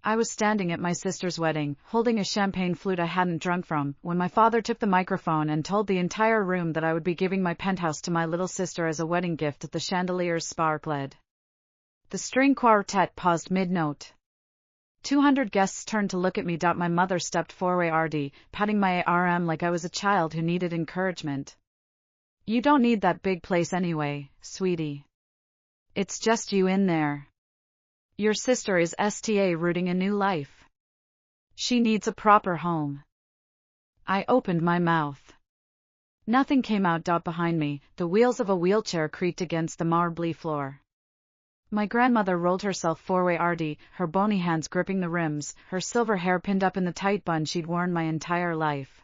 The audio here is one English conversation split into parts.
I was standing at my sister's wedding, holding a champagne flute I hadn't drunk from, when my father took the microphone and told the entire room that I would be giving my penthouse to my little sister as a wedding gift at the chandeliers sparkled. The string quartet paused mid-note. 200 guests turned to look at me. My mother stepped forward, patting my arm like I was a child who needed encouragement. You don't need that big place anyway, sweetie. It's just you in there. Your sister is rooting a new life. She needs a proper home. I opened my mouth. Nothing came out. Behind me, the wheels of a wheelchair creaked against the marbly floor. My grandmother rolled herself forward, her bony hands gripping the rims, her silver hair pinned up in the tight bun she'd worn my entire life.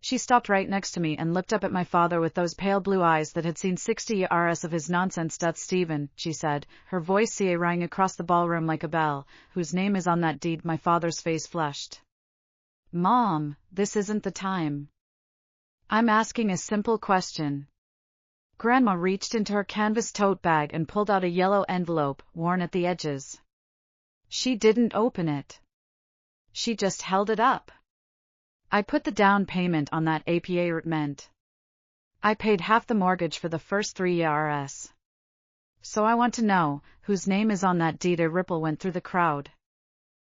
She stopped right next to me and looked up at my father with those pale blue eyes that had seen 60 years of his nonsense. Stephen, she said, her voice rang across the ballroom like a bell, whose name is on that deed. My father's face flushed. Mom, this isn't the time. I'm asking a simple question. Grandma reached into her canvas tote bag and pulled out a yellow envelope, worn at the edges. She didn't open it. She just held it up. I put the down payment on that appartement. I paid half the mortgage for the first 3 years. So I want to know, whose name is on that deed? A ripple went through the crowd.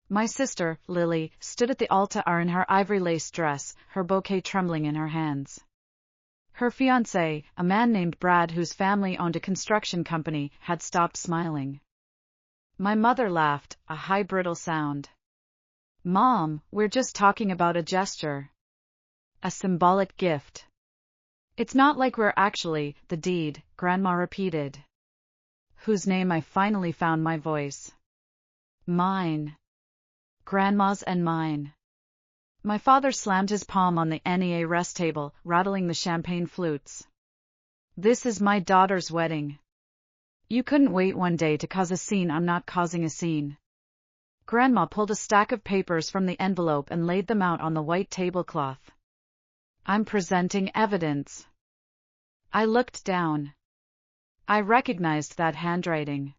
My sister, Lily, stood at the altar in her ivory lace dress, her bouquet trembling in her hands. Her fiancé, a man named Brad whose family owned a construction company, had stopped smiling. My mother laughed, a high brittle sound. Mom, we're just talking about a gesture. A symbolic gift. It's not like we're actually, the deed, Grandma repeated. Whose name? I finally found my voice. Mine. Grandma's and mine. My father slammed his palm on the NEA rest table, rattling the champagne flutes. This is my daughter's wedding. You couldn't wait one day to cause a scene. I'm not causing a scene. Grandma pulled a stack of papers from the envelope and laid them out on the white tablecloth. I'm presenting evidence. I looked down. I recognized that handwriting.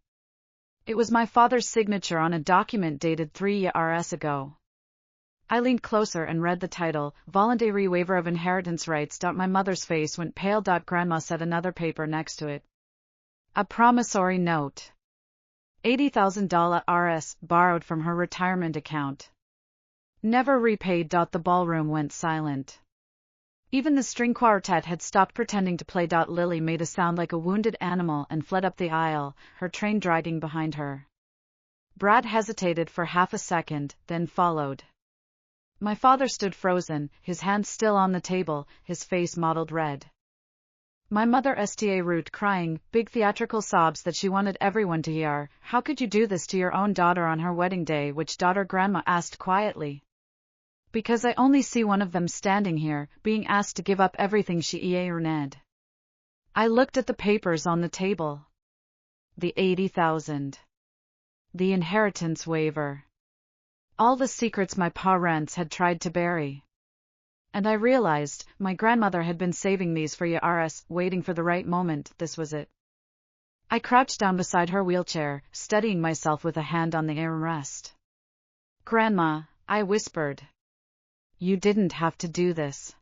It was my father's signature on a document dated 3 years ago. I leaned closer and read the title, Voluntary Waiver of Inheritance Rights. My mother's face went pale. Grandma set another paper next to it. A promissory note. $80,000 borrowed from her retirement account. Never repaid. The ballroom went silent. Even the string quartet had stopped pretending to play. Lily made a sound like a wounded animal and fled up the aisle, her train dragging behind her. Brad hesitated for half a second, then followed. My father stood frozen, his hands still on the table, his face mottled red. My mother root crying, big theatrical sobs that she wanted everyone to hear. How could you do this to your own daughter on her wedding day? Which daughter? Grandma asked quietly. Because I only see one of them standing here, being asked to give up everything she earned. I looked at the papers on the table. The 80,000. The inheritance waiver. All the secrets my parents had tried to bury. And I realized, my grandmother had been saving these for years, waiting for the right moment. This was it. I crouched down beside her wheelchair, steadying myself with a hand on the armrest. Grandma, I whispered. You didn't have to do this.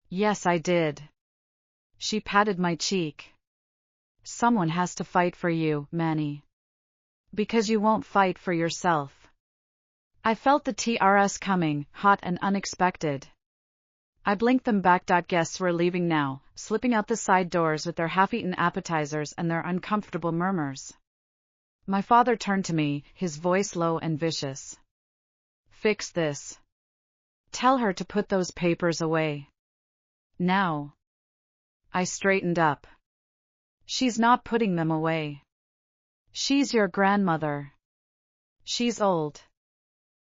Yes, I did. She patted my cheek. Someone has to fight for you, Manny. Because you won't fight for yourself. I felt the TRS coming, hot and unexpected. I blinked them back. Guests were leaving now, slipping out the side doors with their half-eaten appetizers and their uncomfortable murmurs. My father turned to me, his voice low and vicious. Fix this. Tell her to put those papers away. Now. I straightened up. She's not putting them away. She's your grandmother. She's old.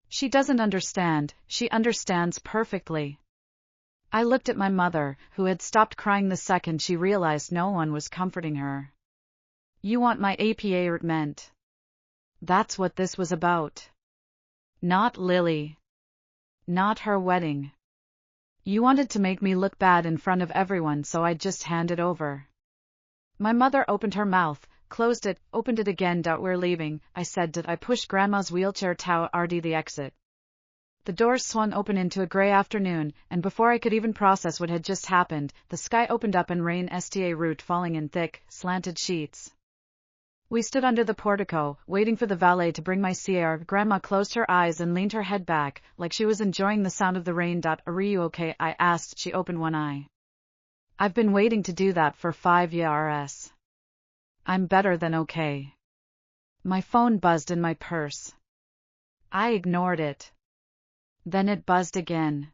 She doesn't understand. She understands perfectly. I looked at my mother, who had stopped crying the second she realized no one was comforting her. You want my appartement. That's what this was about. Not Lily. Not her wedding. You wanted to make me look bad in front of everyone, so I'd just hand it over. My mother opened her mouth, closed it, opened it again. We're leaving, I said. Did I push Grandma's wheelchair toward the exit? The doors swung open into a gray afternoon, and before I could even process what had just happened, the sky opened up and rain sta root falling in thick, slanted sheets. We stood under the portico, waiting for the valet to bring my car. Grandma closed her eyes and leaned her head back, like she was enjoying the sound of the rain. Are you okay? I asked. She opened one eye. I've been waiting to do that for 5 years. I'm better than okay. My phone buzzed in my purse. I ignored it. Then it buzzed again.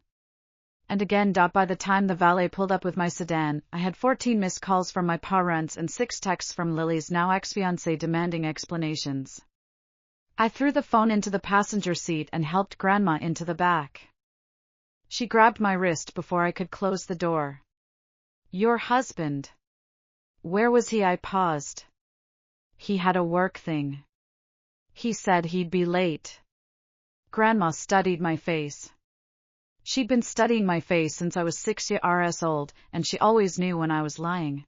And again. By the time the valet pulled up with my sedan, I had 14 missed calls from my parents and 6 texts from Lily's now ex-fiancé demanding explanations. I threw the phone into the passenger seat and helped Grandma into the back. She grabbed my wrist before I could close the door. Your husband. Where was he? I paused. He had a work thing. He said he'd be late. Grandma studied my face. She'd been studying my face since I was 6 years old, and she always knew when I was lying.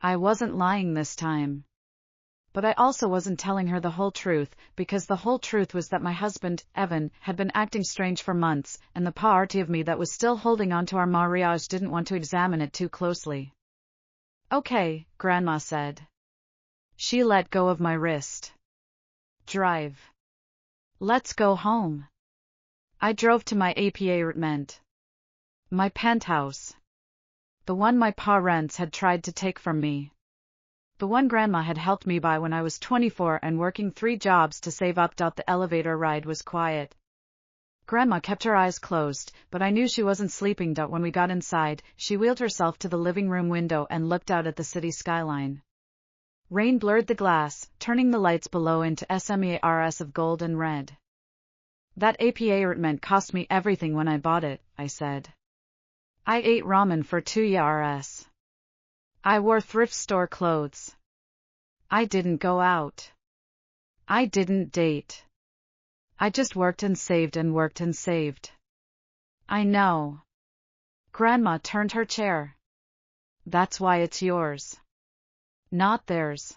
I wasn't lying this time. But I also wasn't telling her the whole truth, because the whole truth was that my husband, Evan, had been acting strange for months, and the party of me that was still holding on to our marriage didn't want to examine it too closely. Okay, Grandma said. She let go of my wrist. Drive. Let's go home. I drove to my apartment. My penthouse. The one my parents had tried to take from me. The one Grandma had helped me buy when I was 24 and working 3 jobs to save up. The elevator ride was quiet. Grandma kept her eyes closed, but I knew she wasn't sleeping. When we got inside, she wheeled herself to the living room window and looked out at the city skyline. Rain blurred the glass, turning the lights below into smears of gold and red. That apartment cost me everything when I bought it, I said. I ate ramen for 2 years. I wore thrift store clothes. I didn't go out. I didn't date. I just worked and saved and worked and saved. I know. Grandma turned her chair. That's why it's yours. Not theirs.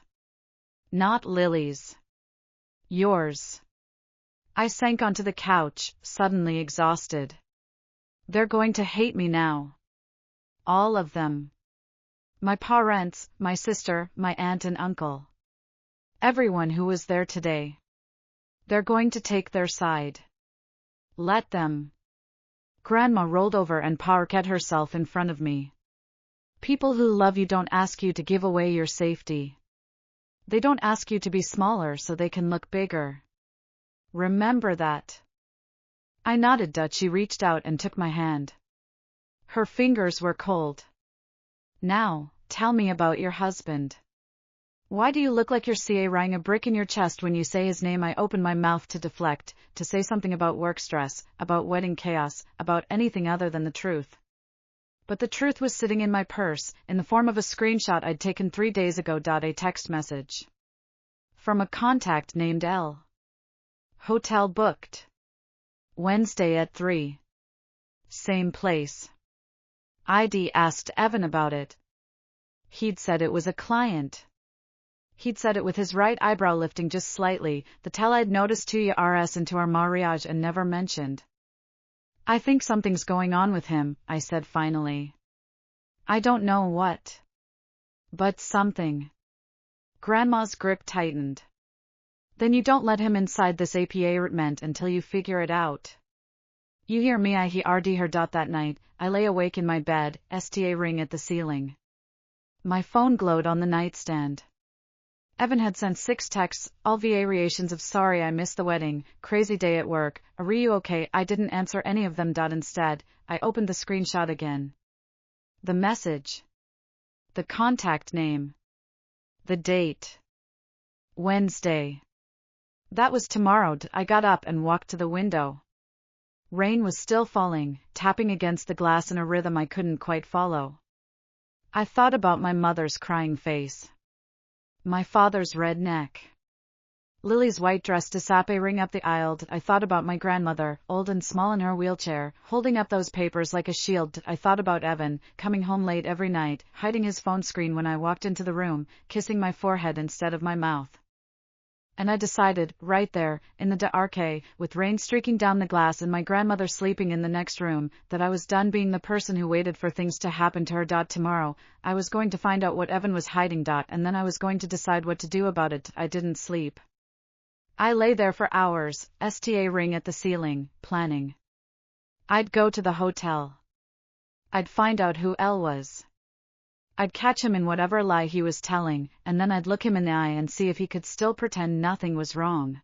Not Lily's. Yours. I sank onto the couch, suddenly exhausted. They're going to hate me now. All of them. My parents, my sister, my aunt and uncle. Everyone who was there today. They're going to take their side. Let them. Grandma rolled over and parked herself in front of me. People who love you don't ask you to give away your safety. They don't ask you to be smaller so they can look bigger. Remember that. I nodded. She reached out and took my hand. Her fingers were cold. Now, tell me about your husband. Why do you look like you're carrying a brick in your chest when you say his name? I opened my mouth to deflect, to say something about work stress, about wedding chaos, about anything other than the truth. But the truth was sitting in my purse, in the form of a screenshot I'd taken 3 days ago. A text message. From a contact named L. Hotel booked. Wednesday at 3. Same place. I'd asked Evan about it. He'd said it was a client. He'd said it with his right eyebrow lifting just slightly, the tell I'd noticed 2 years into our marriage and never mentioned. I think something's going on with him, I said finally. I don't know what. But something. Grandma's grip tightened. Then you don't let him inside this apartment until you figure it out. You hear me? I heard her. That night, I lay awake in my bed, sta ring at the ceiling. My phone glowed on the nightstand. Evan had sent 6 texts, all variations of sorry I missed the wedding, crazy day at work, are you okay? I didn't answer any of them. Instead, I opened the screenshot again. The message. The contact name. The date. Wednesday. That was tomorrow. I got up and walked to the window. Rain was still falling, tapping against the glass in a rhythm I couldn't quite follow. I thought about my mother's crying face. My father's red neck. Lily's white dress disappearing up the aisle. I thought about my grandmother, old and small in her wheelchair, holding up those papers like a shield. I thought about Evan, coming home late every night, hiding his phone screen when I walked into the room, kissing my forehead instead of my mouth. And I decided, right there, in the dark, with rain streaking down the glass and my grandmother sleeping in the next room, that I was done being the person who waited for things to happen to her. Tomorrow, I was going to find out what Evan was hiding. And then I was going to decide what to do about it. I didn't sleep. I lay there for hours, sta ring at the ceiling, planning. I'd go to the hotel. I'd find out who Elle was. I'd catch him in whatever lie he was telling, and then I'd look him in the eye and see if he could still pretend nothing was wrong.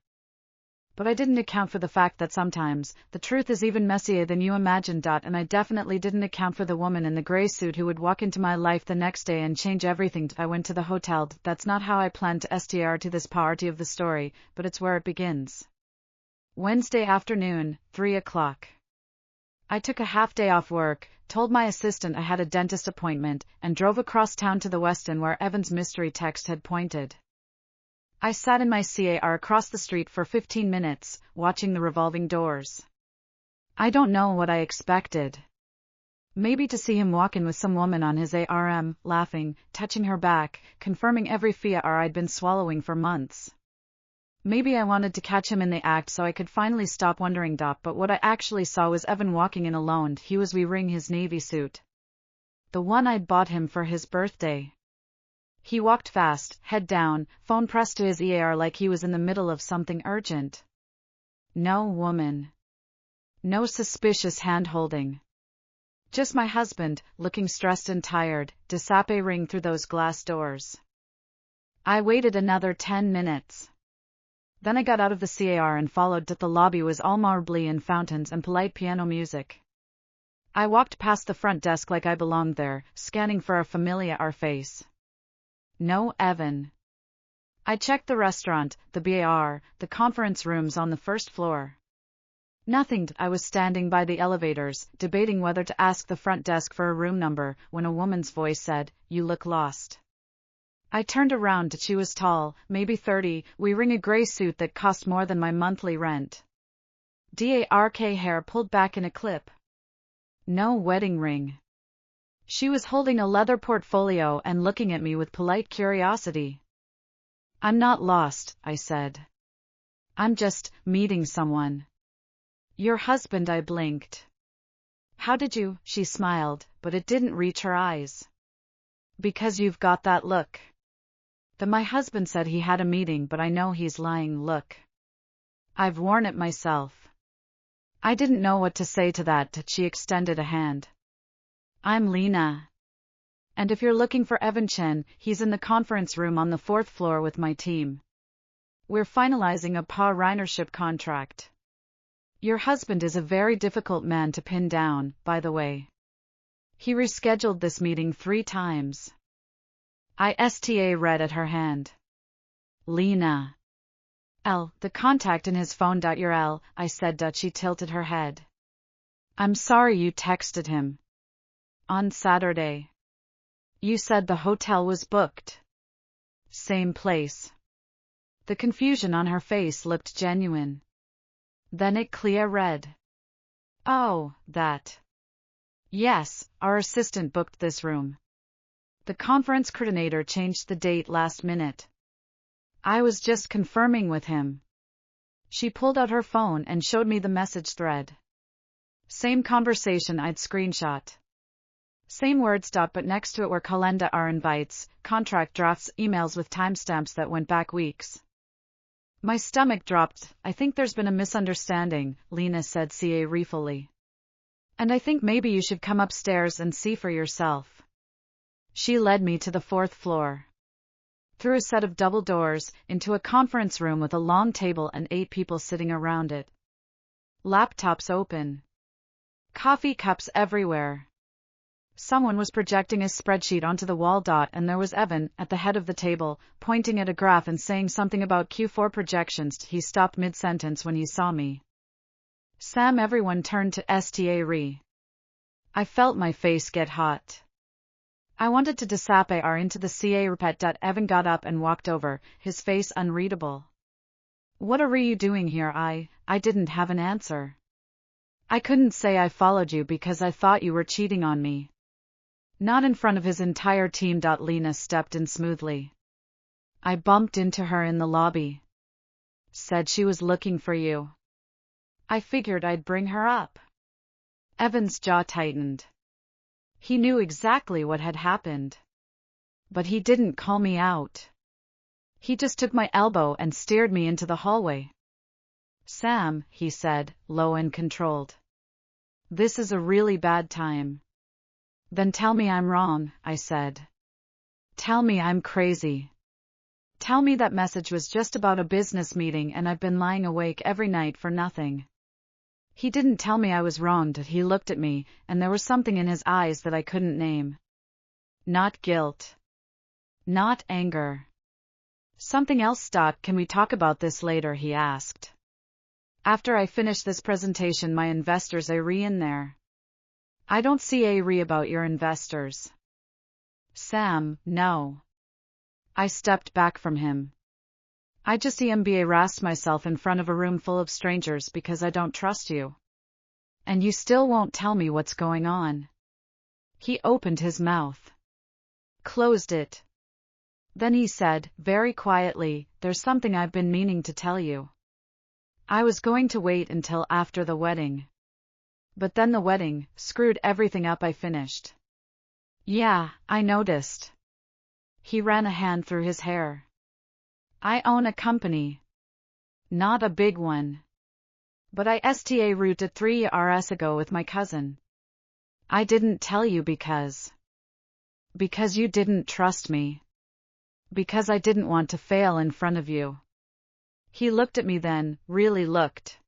But I didn't account for the fact that sometimes, the truth is even messier than you imagined. And I definitely didn't account for the woman in the gray suit who would walk into my life the next day and change everything. I went to the hotel. That's not how I planned to str to this party of the story, but it's where it begins. Wednesday afternoon, 3 o'clock. I took a half day off work, told my assistant I had a dentist appointment, and drove across town to the Westin where Evan's mystery text had pointed. I sat in my car across the street for 15 minutes, watching the revolving doors. I don't know what I expected. Maybe to see him walk in with some woman on his arm, laughing, touching her back, confirming every fear I'd been swallowing for months. Maybe I wanted to catch him in the act so I could finally stop wondering. But what I actually saw was Evan walking in alone. He was wearing his navy suit. The one I'd bought him for his birthday. He walked fast, head down, phone pressed to his ear like he was in the middle of something urgent. No woman. No suspicious hand-holding. Just my husband, looking stressed and tired, disappearing through those glass doors. I waited another 10 minutes. Then I got out of the car and followed. The lobby was all marble and fountains and polite piano music. I walked past the front desk like I belonged there, scanning for a familiar face. No Evan. I checked the restaurant, the bar, the conference rooms on the first floor. Nothing. I was standing by the elevators, debating whether to ask the front desk for a room number, when a woman's voice said, "You look lost." I turned around. She was tall, maybe 30, wearing a gray suit that cost more than my monthly rent. Dark hair pulled back in a clip. No wedding ring. She was holding a leather portfolio and looking at me with polite curiosity. "I'm not lost," I said. "I'm just meeting someone." "Your husband," I blinked. "How did you?" She smiled, but it didn't reach her eyes. "Because you've got that look." My husband said he had a meeting, but I know he's lying. Look. I've worn it myself. I didn't know what to say to that. She extended a hand. "I'm Lena. And if you're looking for Evan Chen, he's in the conference room on the 4th floor with my team. We're finalizing a partnership contract. Your husband is a very difficult man to pin down, by the way. He rescheduled this meeting 3 times. I read at her hand. Lena. Elle, the contact in his phone. Your Elle, I said. She tilted her head. I'm sorry you texted him. On Saturday. You said the hotel was booked. Same place. The confusion on her face looked genuine. Then it clear red. Oh, that. Yes, our assistant booked this room. The conference coordinator changed the date last minute. I was just confirming with him. She pulled out her phone and showed me the message thread. Same conversation I'd screenshot. Same words. But next to it were calendar invites, contract drafts, emails with timestamps that went back weeks. My stomach dropped. I think there's been a misunderstanding, Lena said ruefully. And I think maybe you should come upstairs and see for yourself. She led me to the 4th floor. Through a set of double doors, into a conference room with a long table and 8 people sitting around it. Laptops open. Coffee cups everywhere. Someone was projecting a spreadsheet onto the wall. And there was Evan, at the head of the table, pointing at a graph and saying something about Q4 projections. He stopped mid-sentence when he saw me. Sam, everyone turned to sta. I felt my face get hot. I wanted to disappear into the car. Evan got up and walked over, his face unreadable. What are you doing here? I didn't have an answer. I couldn't say I followed you because I thought you were cheating on me. Not in front of his entire team. Lena stepped in smoothly. I bumped into her in the lobby. Said she was looking for you. I figured I'd bring her up. Evan's jaw tightened. He knew exactly what had happened. But he didn't call me out. He just took my elbow and steered me into the hallway. Sam, he said, low and controlled. This is a really bad time. Then tell me I'm wrong, I said. Tell me I'm crazy. Tell me that message was just about a business meeting and I've been lying awake every night for nothing. He didn't tell me I was wronged. He looked at me, and there was something in his eyes that I couldn't name. Not guilt. Not anger. Something else. Can we talk about this later? He asked. After I finish this presentation, my investors are in there. I don't see a about your investors. Sam, no. I stepped back from him. I just embarrassed myself in front of a room full of strangers because I don't trust you. And you still won't tell me what's going on. He opened his mouth. Closed it. Then he said, very quietly, there's something I've been meaning to tell you. I was going to wait until after the wedding. But then the wedding screwed everything up. I finished. Yeah, I noticed. He ran a hand through his hair. I own a company. Not a big one. But I sta rooted 3 years ago with my cousin. I didn't tell you because you didn't trust me. Because I didn't want to fail in front of you. He looked at me then, really looked.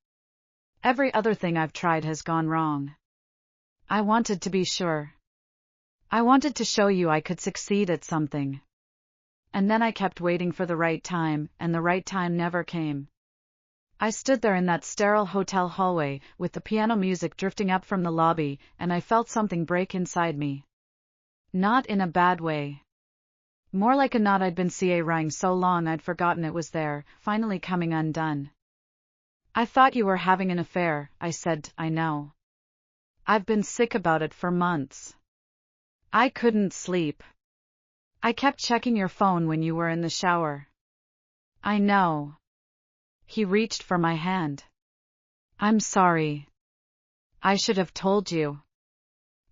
Every other thing I've tried has gone wrong. I wanted to be sure. I wanted to show you I could succeed at something. And then I kept waiting for the right time, and the right time never came. I stood there in that sterile hotel hallway, with the piano music drifting up from the lobby, and I felt something break inside me. Not in a bad way. More like a knot I'd been crying so long I'd forgotten it was there, finally coming undone. I thought you were having an affair, I said. I know. I've been sick about it for months. I couldn't sleep. I kept checking your phone when you were in the shower. I know. He reached for my hand. I'm sorry. I should have told you.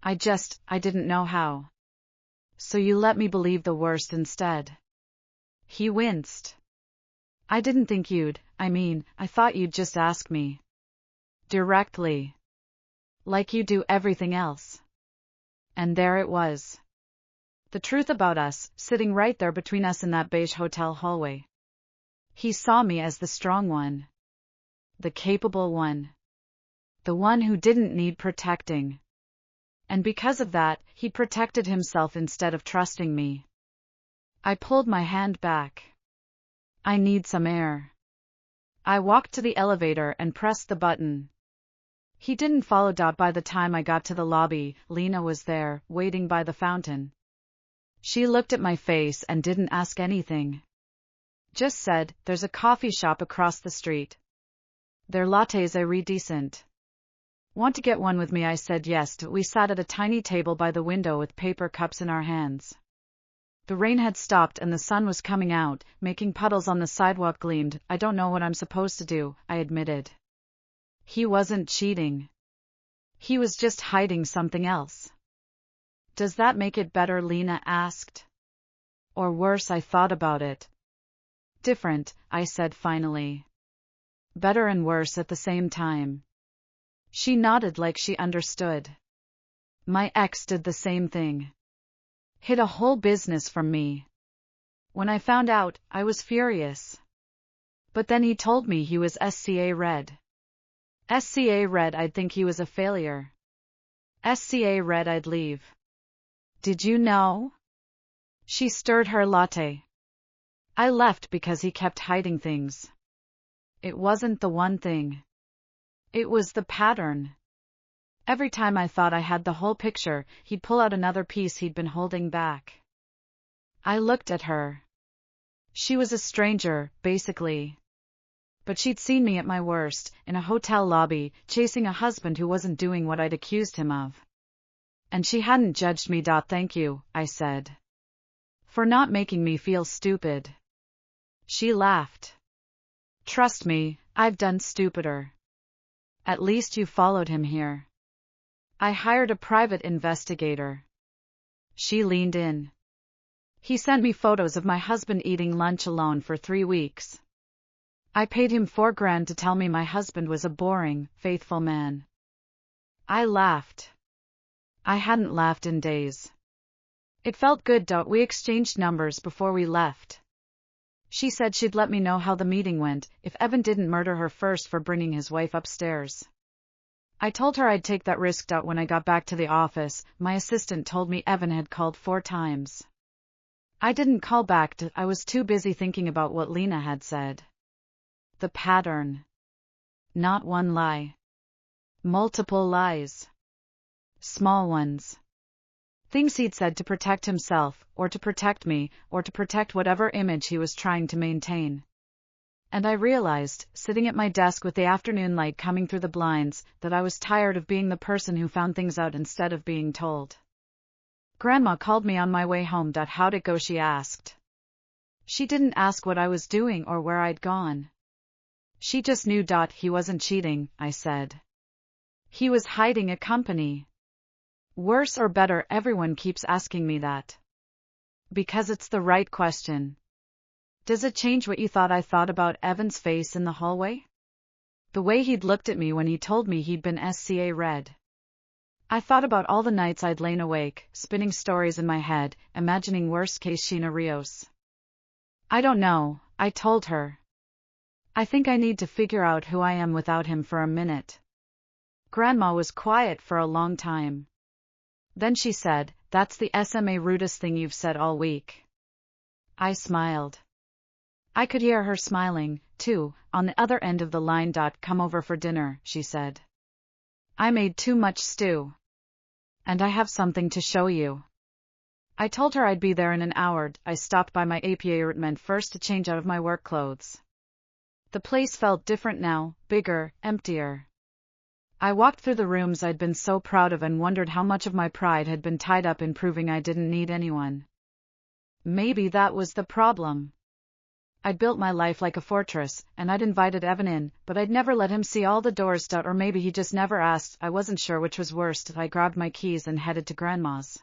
I didn't know how. So you let me believe the worst instead. He winced. I didn't think I thought you'd just ask me. Directly. Like you do everything else. And there it was. The truth about us, sitting right there between us in that beige hotel hallway. He saw me as the strong one. The capable one. The one who didn't need protecting. And because of that, he protected himself instead of trusting me. I pulled my hand back. I need some air. I walked to the elevator and pressed the button. He didn't follow. By the time I got to the lobby, Lena was there, waiting by the fountain. She looked at my face and didn't ask anything. Just said, there's a coffee shop across the street. Their lattes are decent. Want to get one with me? I said yes. We sat at a tiny table by the window with paper cups in our hands. The rain had stopped and the sun was coming out, making puddles on the sidewalk gleamed. I don't know what I'm supposed to do, I admitted. He wasn't cheating. He was just hiding something else. Does that make it better? Lena asked. Or worse? I thought about it. Different, I said finally. Better and worse at the same time. She nodded like she understood. My ex did the same thing. Hid a whole business from me. When I found out, I was furious. But then he told me he was SCA red. SCA red, I'd think he was a failure. SCA red, I'd leave. Did you know? She stirred her latte. I left because he kept hiding things. It wasn't the one thing. It was the pattern. Every time I thought I had the whole picture, he'd pull out another piece he'd been holding back. I looked at her. She was a stranger, basically. But she'd seen me at my worst, in a hotel lobby, chasing a husband who wasn't doing what I'd accused him of. And she hadn't judged me. Thank you, I said. For not making me feel stupid. She laughed. Trust me, I've done stupider. At least you followed him here. I hired a private investigator. She leaned in. He sent me photos of my husband eating lunch alone for 3 weeks. I paid him $4,000 to tell me my husband was a boring, faithful man. I laughed. I hadn't laughed in days. It felt good. We exchanged numbers before we left. She said she'd let me know how the meeting went, if Evan didn't murder her first for bringing his wife upstairs. I told her I'd take that risk. When I got back to the office, my assistant told me Evan had called 4 times. I didn't call back. I was too busy thinking about what Lena had said. The pattern. Not one lie. Multiple lies. Small ones. Things he'd said to protect himself, or to protect me, or to protect whatever image he was trying to maintain. And I realized, sitting at my desk with the afternoon light coming through the blinds, that I was tired of being the person who found things out instead of being told. Grandma called me on my way home. How'd it go? She asked. She didn't ask what I was doing or where I'd gone. She just knew. He wasn't cheating, I said. He was hiding a company. Worse or better? Everyone keeps asking me that. Because it's the right question. Does it change what you thought I thought about Evan's face in the hallway? The way he'd looked at me when he told me he'd been SCA red. I thought about all the nights I'd lain awake, spinning stories in my head, imagining worst-case scenarios. I don't know, I told her. I think I need to figure out who I am without him for a minute. Grandma was quiet for a long time. Then she said, "That's the SMA rudest thing you've said all week." I smiled. I could hear her smiling, too, on the other end of the line. "Come over for dinner," she said. "I made too much stew. And I have something to show you." I told her I'd be there in an hour. I stopped by my apartment first to change out of my work clothes. The place felt different now, bigger, emptier. I walked through the rooms I'd been so proud of and wondered how much of my pride had been tied up in proving I didn't need anyone. Maybe that was the problem. I'd built my life like a fortress, and I'd invited Evan in, but I'd never let him see all the doors. Or maybe he just never asked. I wasn't sure which was worst. I grabbed my keys and headed to Grandma's.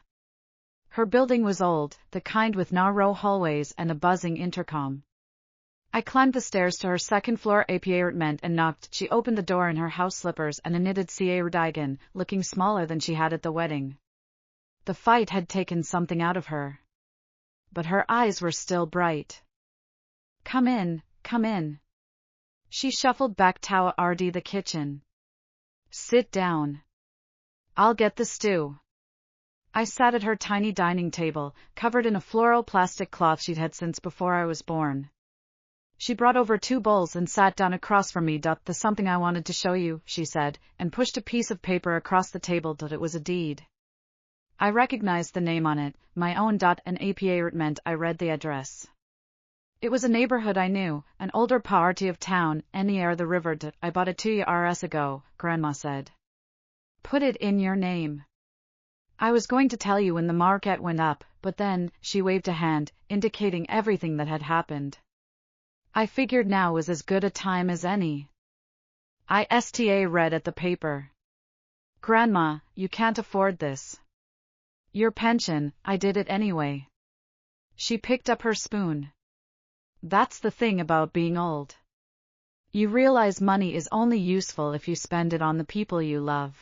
Her building was old, the kind with narrow hallways and a buzzing intercom. I climbed the stairs to her second-floor apartment and knocked. She opened the door in her house slippers and a knitted cardigan, looking smaller than she had at the wedding. The fight had taken something out of her. But her eyes were still bright. "Come in, come in." She shuffled back toward the kitchen. "Sit down. I'll get the stew." I sat at her tiny dining table, covered in a floral plastic cloth she'd had since before I was born. She brought over 2 bowls and sat down across from me. "There's something I wanted to show you," she said, and pushed a piece of paper across the table. It was a deed. I recognized the name on it, my own. An apartment. I read the address. It was a neighborhood I knew, an older part of town, near the river. "I bought it 2 years ago," Grandma said. "Put it in your name." I was going to tell you when the market went up, but then, she waved a hand, indicating everything that had happened. I figured now was as good a time as any. I read at the paper. "Grandma, you can't afford this. Your pension." I did it anyway. She picked up her spoon. "That's the thing about being old. You realize money is only useful if you spend it on the people you love."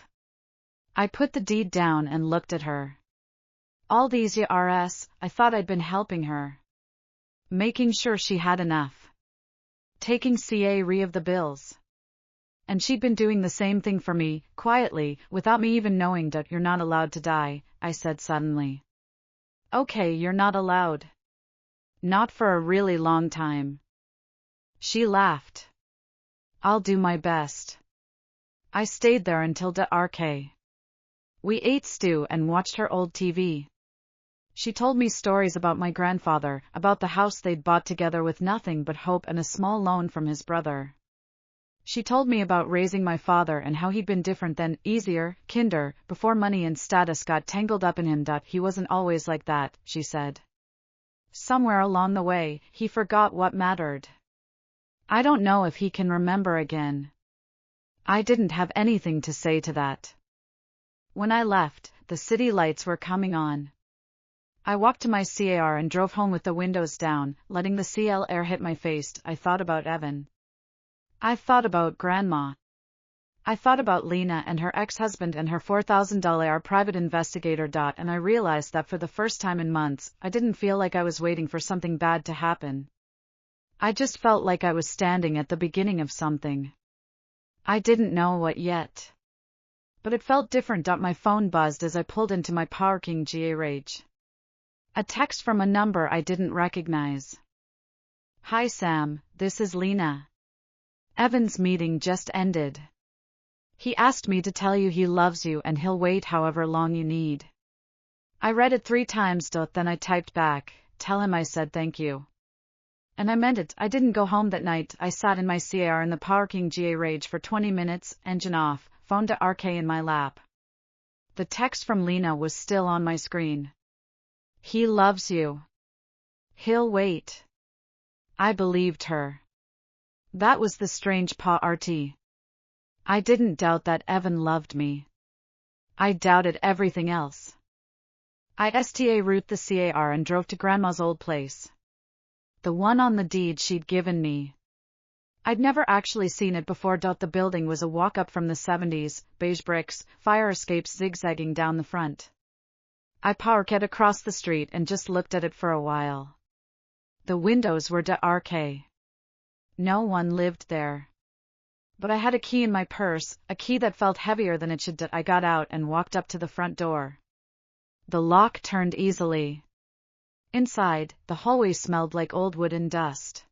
I put the deed down and looked at her. All these years, I thought I'd been helping her. Making sure she had enough. Taking care of the bills. And she'd been doing the same thing for me, quietly, without me even knowing. "You're not allowed to die," I said suddenly. "Okay, you're not allowed. Not for a really long time." She laughed. "I'll do my best." I stayed there until dark. We ate stew and watched her old TV. She told me stories about my grandfather, about the house they'd bought together with nothing but hope and a small loan from his brother. She told me about raising my father and how he'd been different then, easier, kinder, before money and status got tangled up in him. He wasn't always like that, she said. Somewhere along the way, he forgot what mattered. I don't know if he can remember again. I didn't have anything to say to that. When I left, the city lights were coming on. I walked to my car and drove home with the windows down, letting the CL air hit my face. I thought about Evan. I thought about Grandma. I thought about Lena and her ex-husband and her $4,000 private investigator. And I realized that for the first time in months, I didn't feel like I was waiting for something bad to happen. I just felt like I was standing at the beginning of something. I didn't know what yet. But it felt different. My phone buzzed as I pulled into my parking garage. A text from a number I didn't recognize. Hi Sam, this is Lena. Evan's meeting just ended. He asked me to tell you he loves you and he'll wait however long you need. I read it 3 times. Then I typed back, tell him I said thank you. And I meant it. I didn't go home that night. I sat in my car in the parking garage for 20 minutes, engine off, phone to RK in my lap. The text from Lena was still on my screen. He loves you. He'll wait. I believed her. That was the strange part. I didn't doubt that Evan loved me. I doubted everything else. I route the car and drove to Grandma's old place. The one on the deed she'd given me. I'd never actually seen it before. The building was a walk-up from the 70s, beige bricks, fire escapes zigzagging down the front. I parked across the street and just looked at it for a while. The windows were dark. No one lived there. But I had a key in my purse, a key that felt heavier than it should. I got out and walked up to the front door. The lock turned easily. Inside, the hallway smelled like old wood and dust.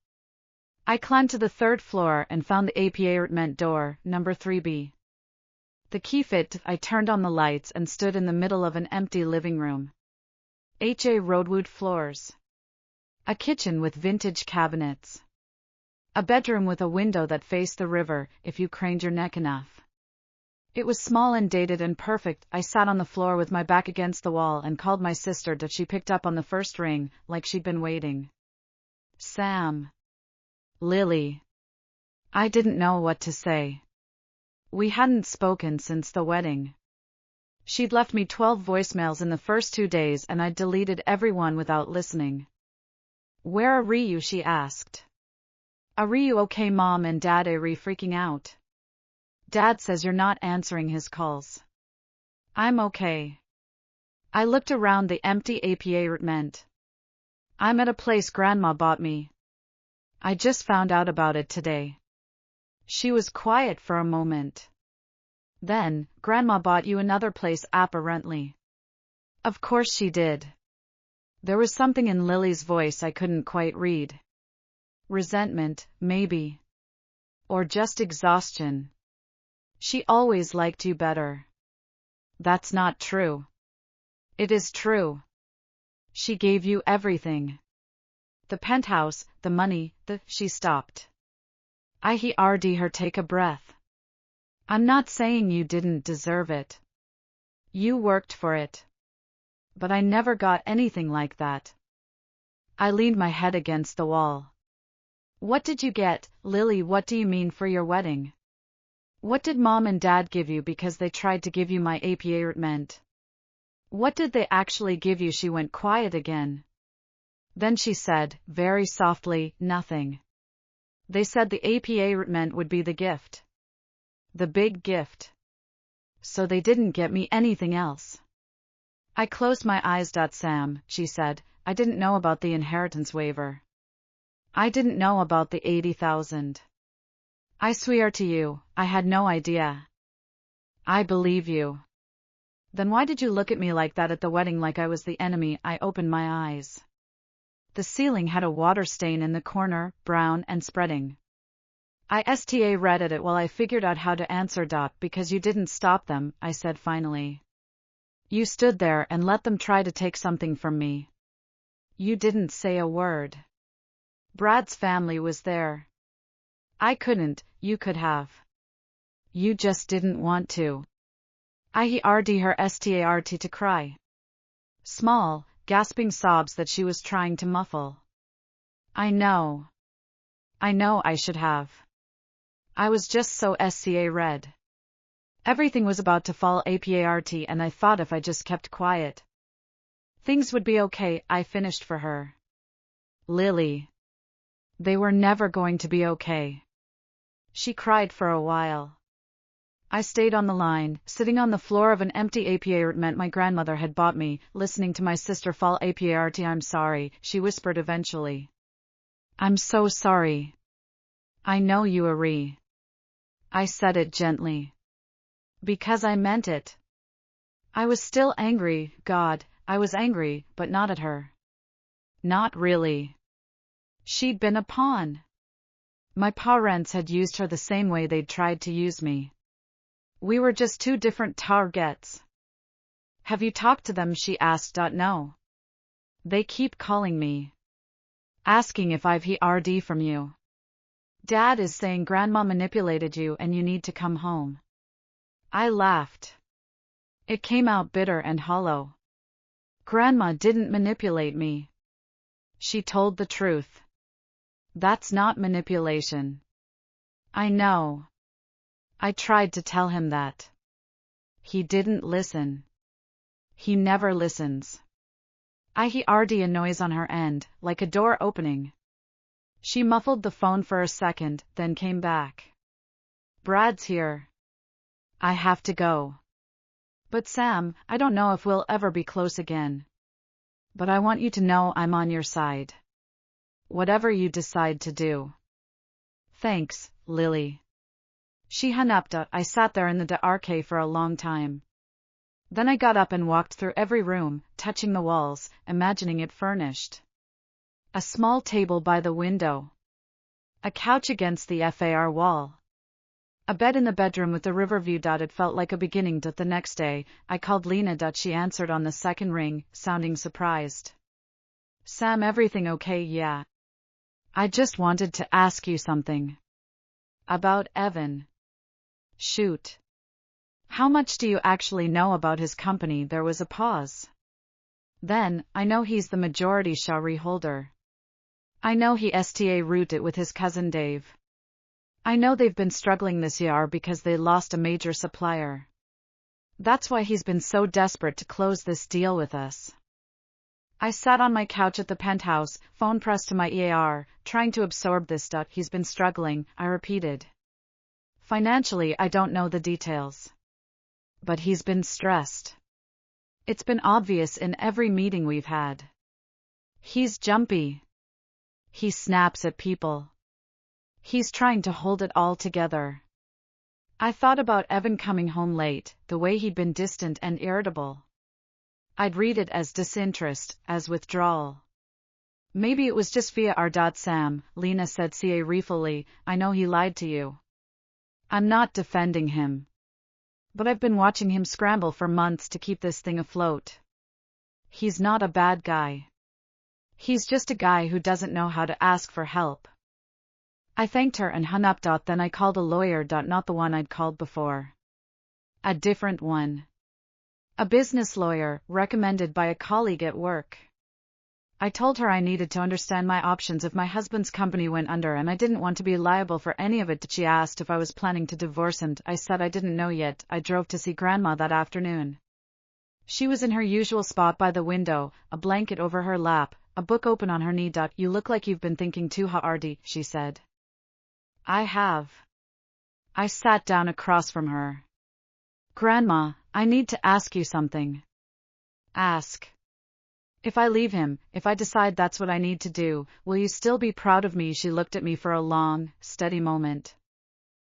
I climbed to the 3rd floor and found the apartment door, number 3B. The key fit. I turned on the lights and stood in the middle of an empty living room. Roadwood floors. A kitchen with vintage cabinets. A bedroom with a window that faced the river, if you craned your neck enough. It was small and dated and perfect. I sat on the floor with my back against the wall and called my sister. She picked up on the first ring, like she'd been waiting. Sam. Lily. I didn't know what to say. We hadn't spoken since the wedding. She'd left me 12 voicemails in the first 2 days and I'd deleted every one without listening. Where are you? She asked. Are you okay? Mom and Dad are freaking out. Dad says you're not answering his calls. I'm okay. I looked around the empty apartment. I'm at a place Grandma bought me. I just found out about it today. She was quiet for a moment. Then, Grandma bought you another place apparently. Of course she did. There was something in Lily's voice I couldn't quite read. Resentment, maybe. Or just exhaustion. She always liked you better. That's not true. It is true. She gave you everything. The penthouse, the money, she stopped. I heard her take a breath. I'm not saying you didn't deserve it. You worked for it. But I never got anything like that. I leaned my head against the wall. What did you get, Lily? What do you mean for your wedding? What did Mom and Dad give you because they tried to give you my apartment? What did they actually give you? She went quiet again. Then she said, very softly, nothing. They said the apartment would be the gift. The big gift. So they didn't get me anything else. I closed my eyes. Sam, she said, I didn't know about the inheritance waiver. I didn't know about the $80,000. I swear to you, I had no idea. I believe you. Then why did you look at me like that at the wedding, like I was the enemy? I opened my eyes. The ceiling had a water stain in the corner, brown and spreading. I read at it while I figured out how to answer. Because you didn't stop them, I said finally. You stood there and let them try to take something from me. You didn't say a word. Brad's family was there. I couldn't, you could have. You just didn't want to. I heard her start to cry. Small, gasping sobs that she was trying to muffle. I know I should have. I was just so red. Everything was about to fall apart and I thought if I just kept quiet, things would be okay. I finished for her. Lily. They were never going to be okay. She cried for a while. I stayed on the line, sitting on the floor of an empty apartment my grandmother had bought me, listening to my sister fall apart. I'm sorry, she whispered eventually. I'm so sorry. I know you are. I said it gently. Because I meant it. I was still angry, God, I was angry, but not at her. Not really. She'd been a pawn. My parents had used her the same way they'd tried to use me. We were just two different targets. Have you talked to them? She asked. No. They keep calling me. Asking if I've heard from you. Dad is saying Grandma manipulated you and you need to come home. I laughed. It came out bitter and hollow. Grandma didn't manipulate me. She told the truth. That's not manipulation. I know. I tried to tell him that. He didn't listen. He never listens. I heard a noise on her end, like a door opening. She muffled the phone for a second, then came back. Brad's here. I have to go. But Sam, I don't know if we'll ever be close again. But I want you to know I'm on your side. Whatever you decide to do. Thanks, Lily. She hung up. I sat there in the dark for a long time. Then I got up and walked through every room, touching the walls, imagining it furnished. A small table by the window. A couch against the far wall. A bed in the bedroom with the river view. It felt like a beginning. The next day, I called Lena. She answered on the second ring, sounding surprised. Sam, everything okay? Yeah. I just wanted to ask you something. About Evan. Shoot. How much do you actually know about his company? There was a pause. Then, I know he's the majority shareholder. I know he rooted with his cousin Dave. I know they've been struggling this year because they lost a major supplier. That's why he's been so desperate to close this deal with us. I sat on my couch at the Penthouse, phone pressed to my ear, trying to absorb this. He's been struggling, I repeated. Financially, I don't know the details. But he's been stressed. It's been obvious in every meeting we've had. He's jumpy. He snaps at people. He's trying to hold it all together. I thought about Evan coming home late, the way he'd been distant and irritable. I'd read it as disinterest, as withdrawal. Maybe it was just via our Sam, Lena said ruefully. I know he lied to you. I'm not defending him. But I've been watching him scramble for months to keep this thing afloat. He's not a bad guy. He's just a guy who doesn't know how to ask for help. I thanked her and hung up. Then I called a lawyer. Not the one I'd called before. A different one. A business lawyer, recommended by a colleague at work. I told her I needed to understand my options if my husband's company went under and I didn't want to be liable for any of it. She asked if I was planning to divorce him. I said I didn't know yet. I drove to see Grandma that afternoon. She was in her usual spot by the window, a blanket over her lap, a book open on her knee. You look like you've been thinking too hard, she said. I have. I sat down across from her. Grandma, I need to ask you something. Ask. If I leave him, if I decide that's what I need to do, will you still be proud of me? She looked at me for a long, steady moment.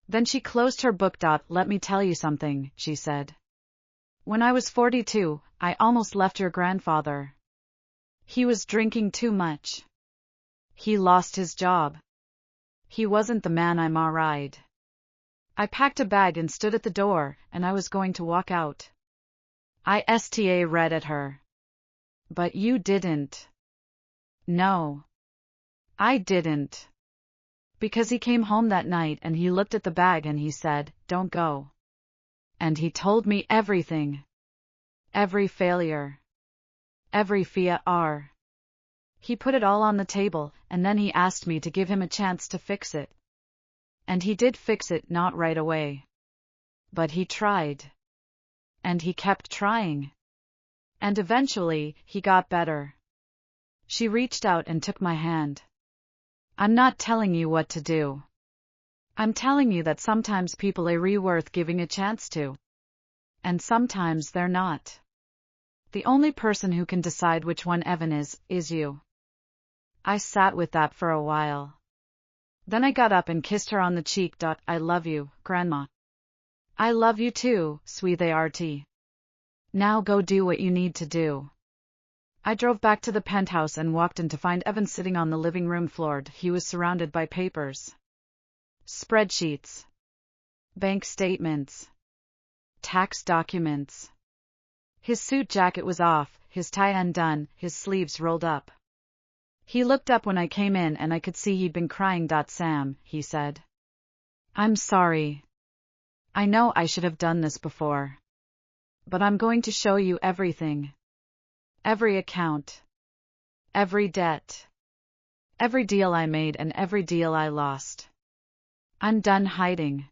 Then she closed her book. Let me tell you something, she said. When I was 42, I almost left your grandfather. He was drinking too much. He lost his job. He wasn't the man I'm alright. I packed a bag and stood at the door, and I was going to walk out. I read at her. But you didn't. No. I didn't. Because he came home that night and he looked at the bag and he said, "Don't go." And he told me everything. Every failure. Every failure. He put it all on the table, and then he asked me to give him a chance to fix it. And he did fix it, not right away. But he tried. And he kept trying. And eventually, he got better. She reached out and took my hand. I'm not telling you what to do. I'm telling you that sometimes people are worth giving a chance to. And sometimes they're not. The only person who can decide which one Evan is you. I sat with that for a while. Then I got up and kissed her on the cheek. I love you, Grandma. I love you too, sweetheart. Now go do what you need to do. I drove back to the penthouse and walked in to find Evan sitting on the living room floor. He was surrounded by papers. Spreadsheets. Bank statements. Tax documents. His suit jacket was off, his tie undone, his sleeves rolled up. He looked up when I came in and I could see he'd been crying. "Sam," he said. "I'm sorry. I know I should have done this before. But I'm going to show you everything. Every account. Every debt. Every deal I made and every deal I lost. I'm done hiding."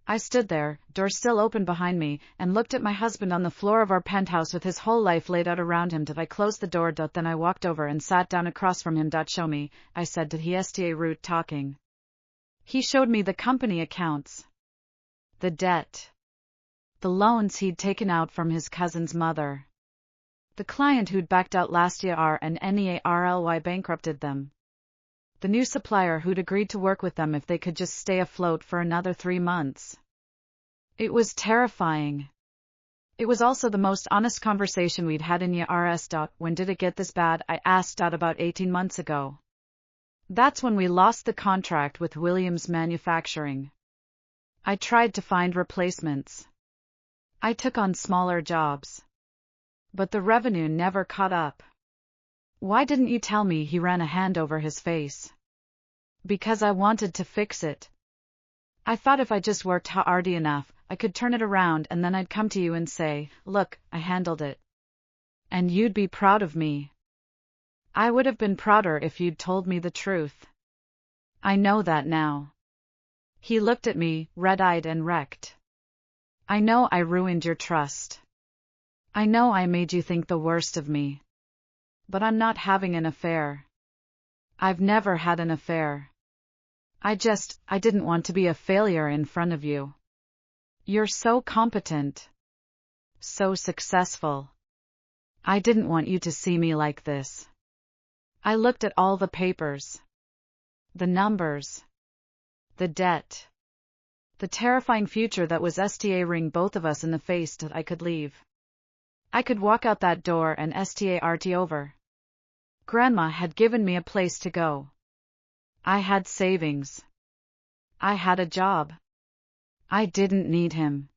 I stood there, door still open behind me, and looked at my husband on the floor of our penthouse with his whole life laid out around him. I closed the door. Then I walked over and sat down across from him. "Show me," I said to the STA route talking. He showed me the company accounts. The debt. The loans he'd taken out from his cousin's mother. The client who'd backed out last year and NEARLY bankrupted them. The new supplier who'd agreed to work with them if they could just stay afloat for another 3 months. It was terrifying. It was also the most honest conversation we'd had in years. "When did it get this bad?" I asked. "About 18 months ago. That's when we lost the contract with Williams Manufacturing. I tried to find replacements. I took on smaller jobs. But the revenue never caught up." "Why didn't you tell me?" He ran a hand over his face. "Because I wanted to fix it. I thought if I just worked hard enough, I could turn it around and then I'd come to you and say, 'Look, I handled it.' And you'd be proud of me. I would have been prouder if you'd told me the truth. I know that now." He looked at me, red-eyed and wrecked. "I know I ruined your trust. I know I made you think the worst of me. But I'm not having an affair. I've never had an affair. I didn't want to be a failure in front of you. You're so competent. So successful. I didn't want you to see me like this." I looked at all the papers. The numbers. The debt. The terrifying future that was staring both of us in the face. That I could leave. I could walk out that door and start over. Grandma had given me a place to go. I had savings. I had a job. I didn't need him.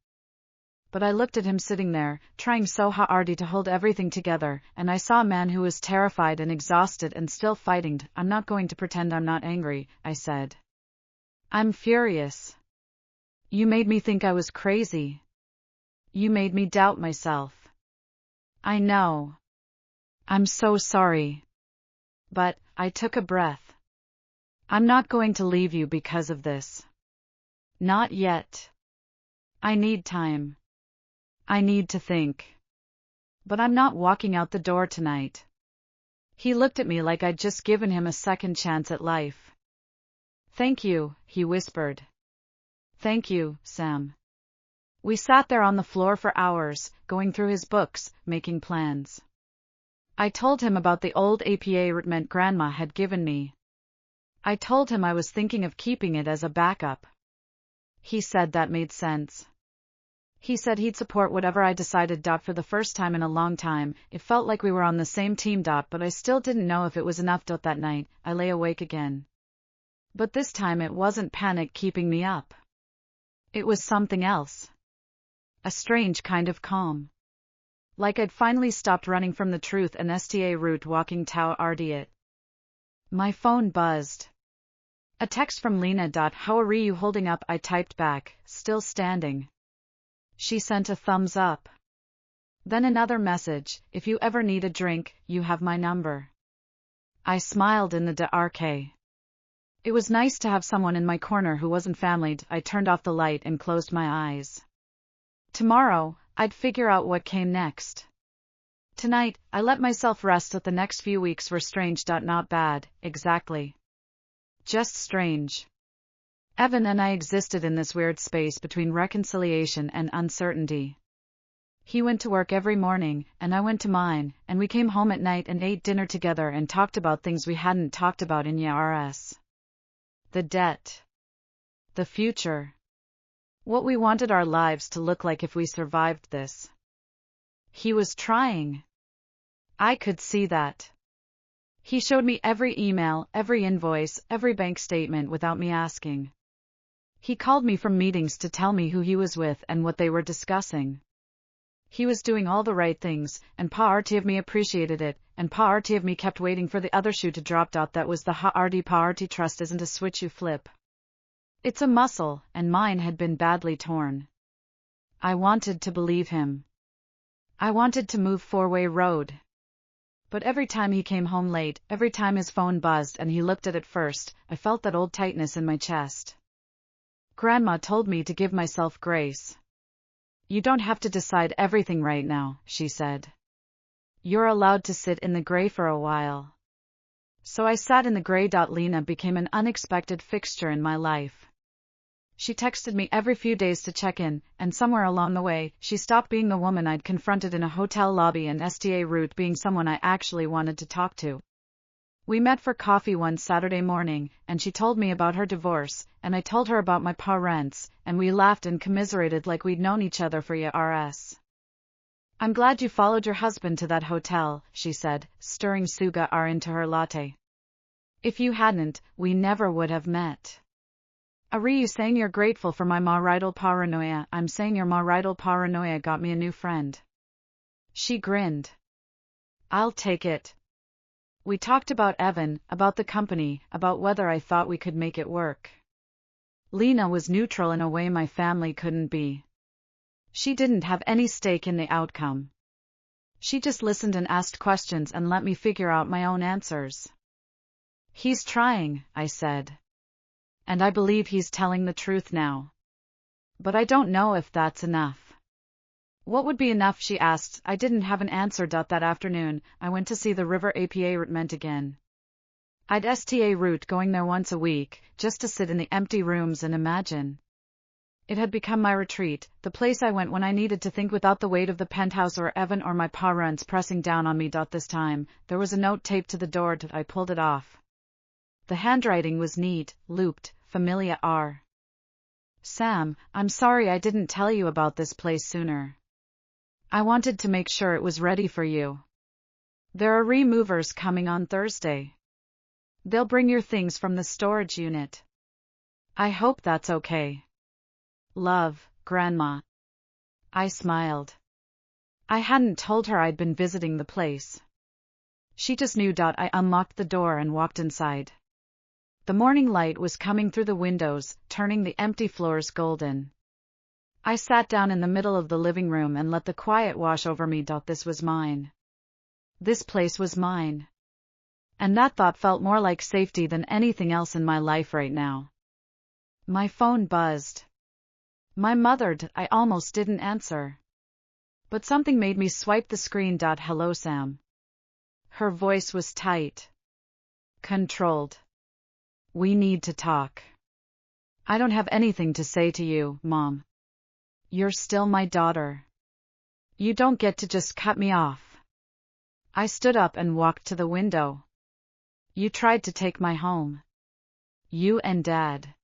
But I looked at him sitting there, trying so hard to hold everything together, and I saw a man who was terrified and exhausted and still fighting. "I'm not going to pretend I'm not angry," I said. "I'm furious. You made me think I was crazy. You made me doubt myself. I know. I'm so sorry. But," I took a breath, "I'm not going to leave you because of this. Not yet. I need time. I need to think. But I'm not walking out the door tonight." He looked at me like I'd just given him a second chance at life. "Thank you," he whispered. "Thank you, Sam." We sat there on the floor for hours, going through his books, making plans. I told him about the old APA retirement Grandma had given me. I told him I was thinking of keeping it as a backup. He said that made sense. He said he'd support whatever I decided. For the first time in a long time, it felt like we were on the same team. But I still didn't know if it was enough. That night, I lay awake again. But this time it wasn't panic keeping me up. It was something else. A strange kind of calm. Like I'd finally stopped running from the truth and sta route walking toward it. My phone buzzed. A text from Lena. How are you holding up? I typed back, still standing. She sent a thumbs up. Then another message, if you ever need a drink, you have my number. I smiled in the dark. It was nice to have someone in my corner who wasn't family. I turned off the light and closed my eyes. Tomorrow, I'd figure out what came next. Tonight, I let myself rest that the next few weeks were strange. Not bad, exactly. Just strange. Evan and I existed in this weird space between reconciliation and uncertainty. He went to work every morning, and I went to mine, and we came home at night and ate dinner together and talked about things we hadn't talked about in years. The debt. The future. What we wanted our lives to look like if we survived this. He was trying. I could see that. He showed me every email, every invoice, every bank statement without me asking. He called me from meetings to tell me who he was with and what they were discussing. He was doing all the right things, and part of me appreciated it, and part of me kept waiting for the other shoe to drop. That was the hard part. Trust isn't a switch you flip. It's a muscle, and mine had been badly torn. I wanted to believe him. I wanted to move four-way road. But every time he came home late, every time his phone buzzed and he looked at it first, I felt that old tightness in my chest. Grandma told me to give myself grace. You don't have to decide everything right now, she said. You're allowed to sit in the gray for a while. So I sat in the gray. Lena became an unexpected fixture in my life. She texted me every few days to check in, and somewhere along the way, she stopped being the woman I'd confronted in a hotel lobby and sta route being someone I actually wanted to talk to. We met for coffee one Saturday morning, and she told me about her divorce, and I told her about my parents, and we laughed and commiserated like we'd known each other for years. I'm glad you followed your husband to that hotel, she said, stirring sugar into her latte. If you hadn't, we never would have met. Are you saying you're grateful for my marital paranoia? I'm saying your marital paranoia got me a new friend. She grinned. I'll take it. We talked about Evan, about the company, about whether I thought we could make it work. Lena was neutral in a way my family couldn't be. She didn't have any stake in the outcome. She just listened and asked questions and let me figure out my own answers. He's trying, I said. And I believe he's telling the truth now. But I don't know if that's enough. What would be enough, she asked. I didn't have an answer. That afternoon, I went to see the river apartment again. I'd sta route going there once a week, just to sit in the empty rooms and imagine. It had become my retreat, the place I went when I needed to think without the weight of the penthouse or Evan or my parents pressing down on me. This time, there was a note taped to the door. I pulled it off. The handwriting was neat, looped, familiar. Sam, I'm sorry I didn't tell you about this place sooner. I wanted to make sure it was ready for you. There are removers coming on Thursday. They'll bring your things from the storage unit. I hope that's okay. Love, Grandma. I smiled. I hadn't told her I'd been visiting the place. She just knew. I unlocked the door and walked inside. The morning light was coming through the windows, turning the empty floors golden. I sat down in the middle of the living room and let the quiet wash over me. This was mine. This place was mine. And that thought felt more like safety than anything else in my life right now. My phone buzzed. My mother. I almost didn't answer. But something made me swipe the screen. Hello, Sam. Her voice was tight. Controlled. We need to talk. I don't have anything to say to you, Mom. You're still my daughter. You don't get to just cut me off. I stood up and walked to the window. You tried to take my home. You and Dad.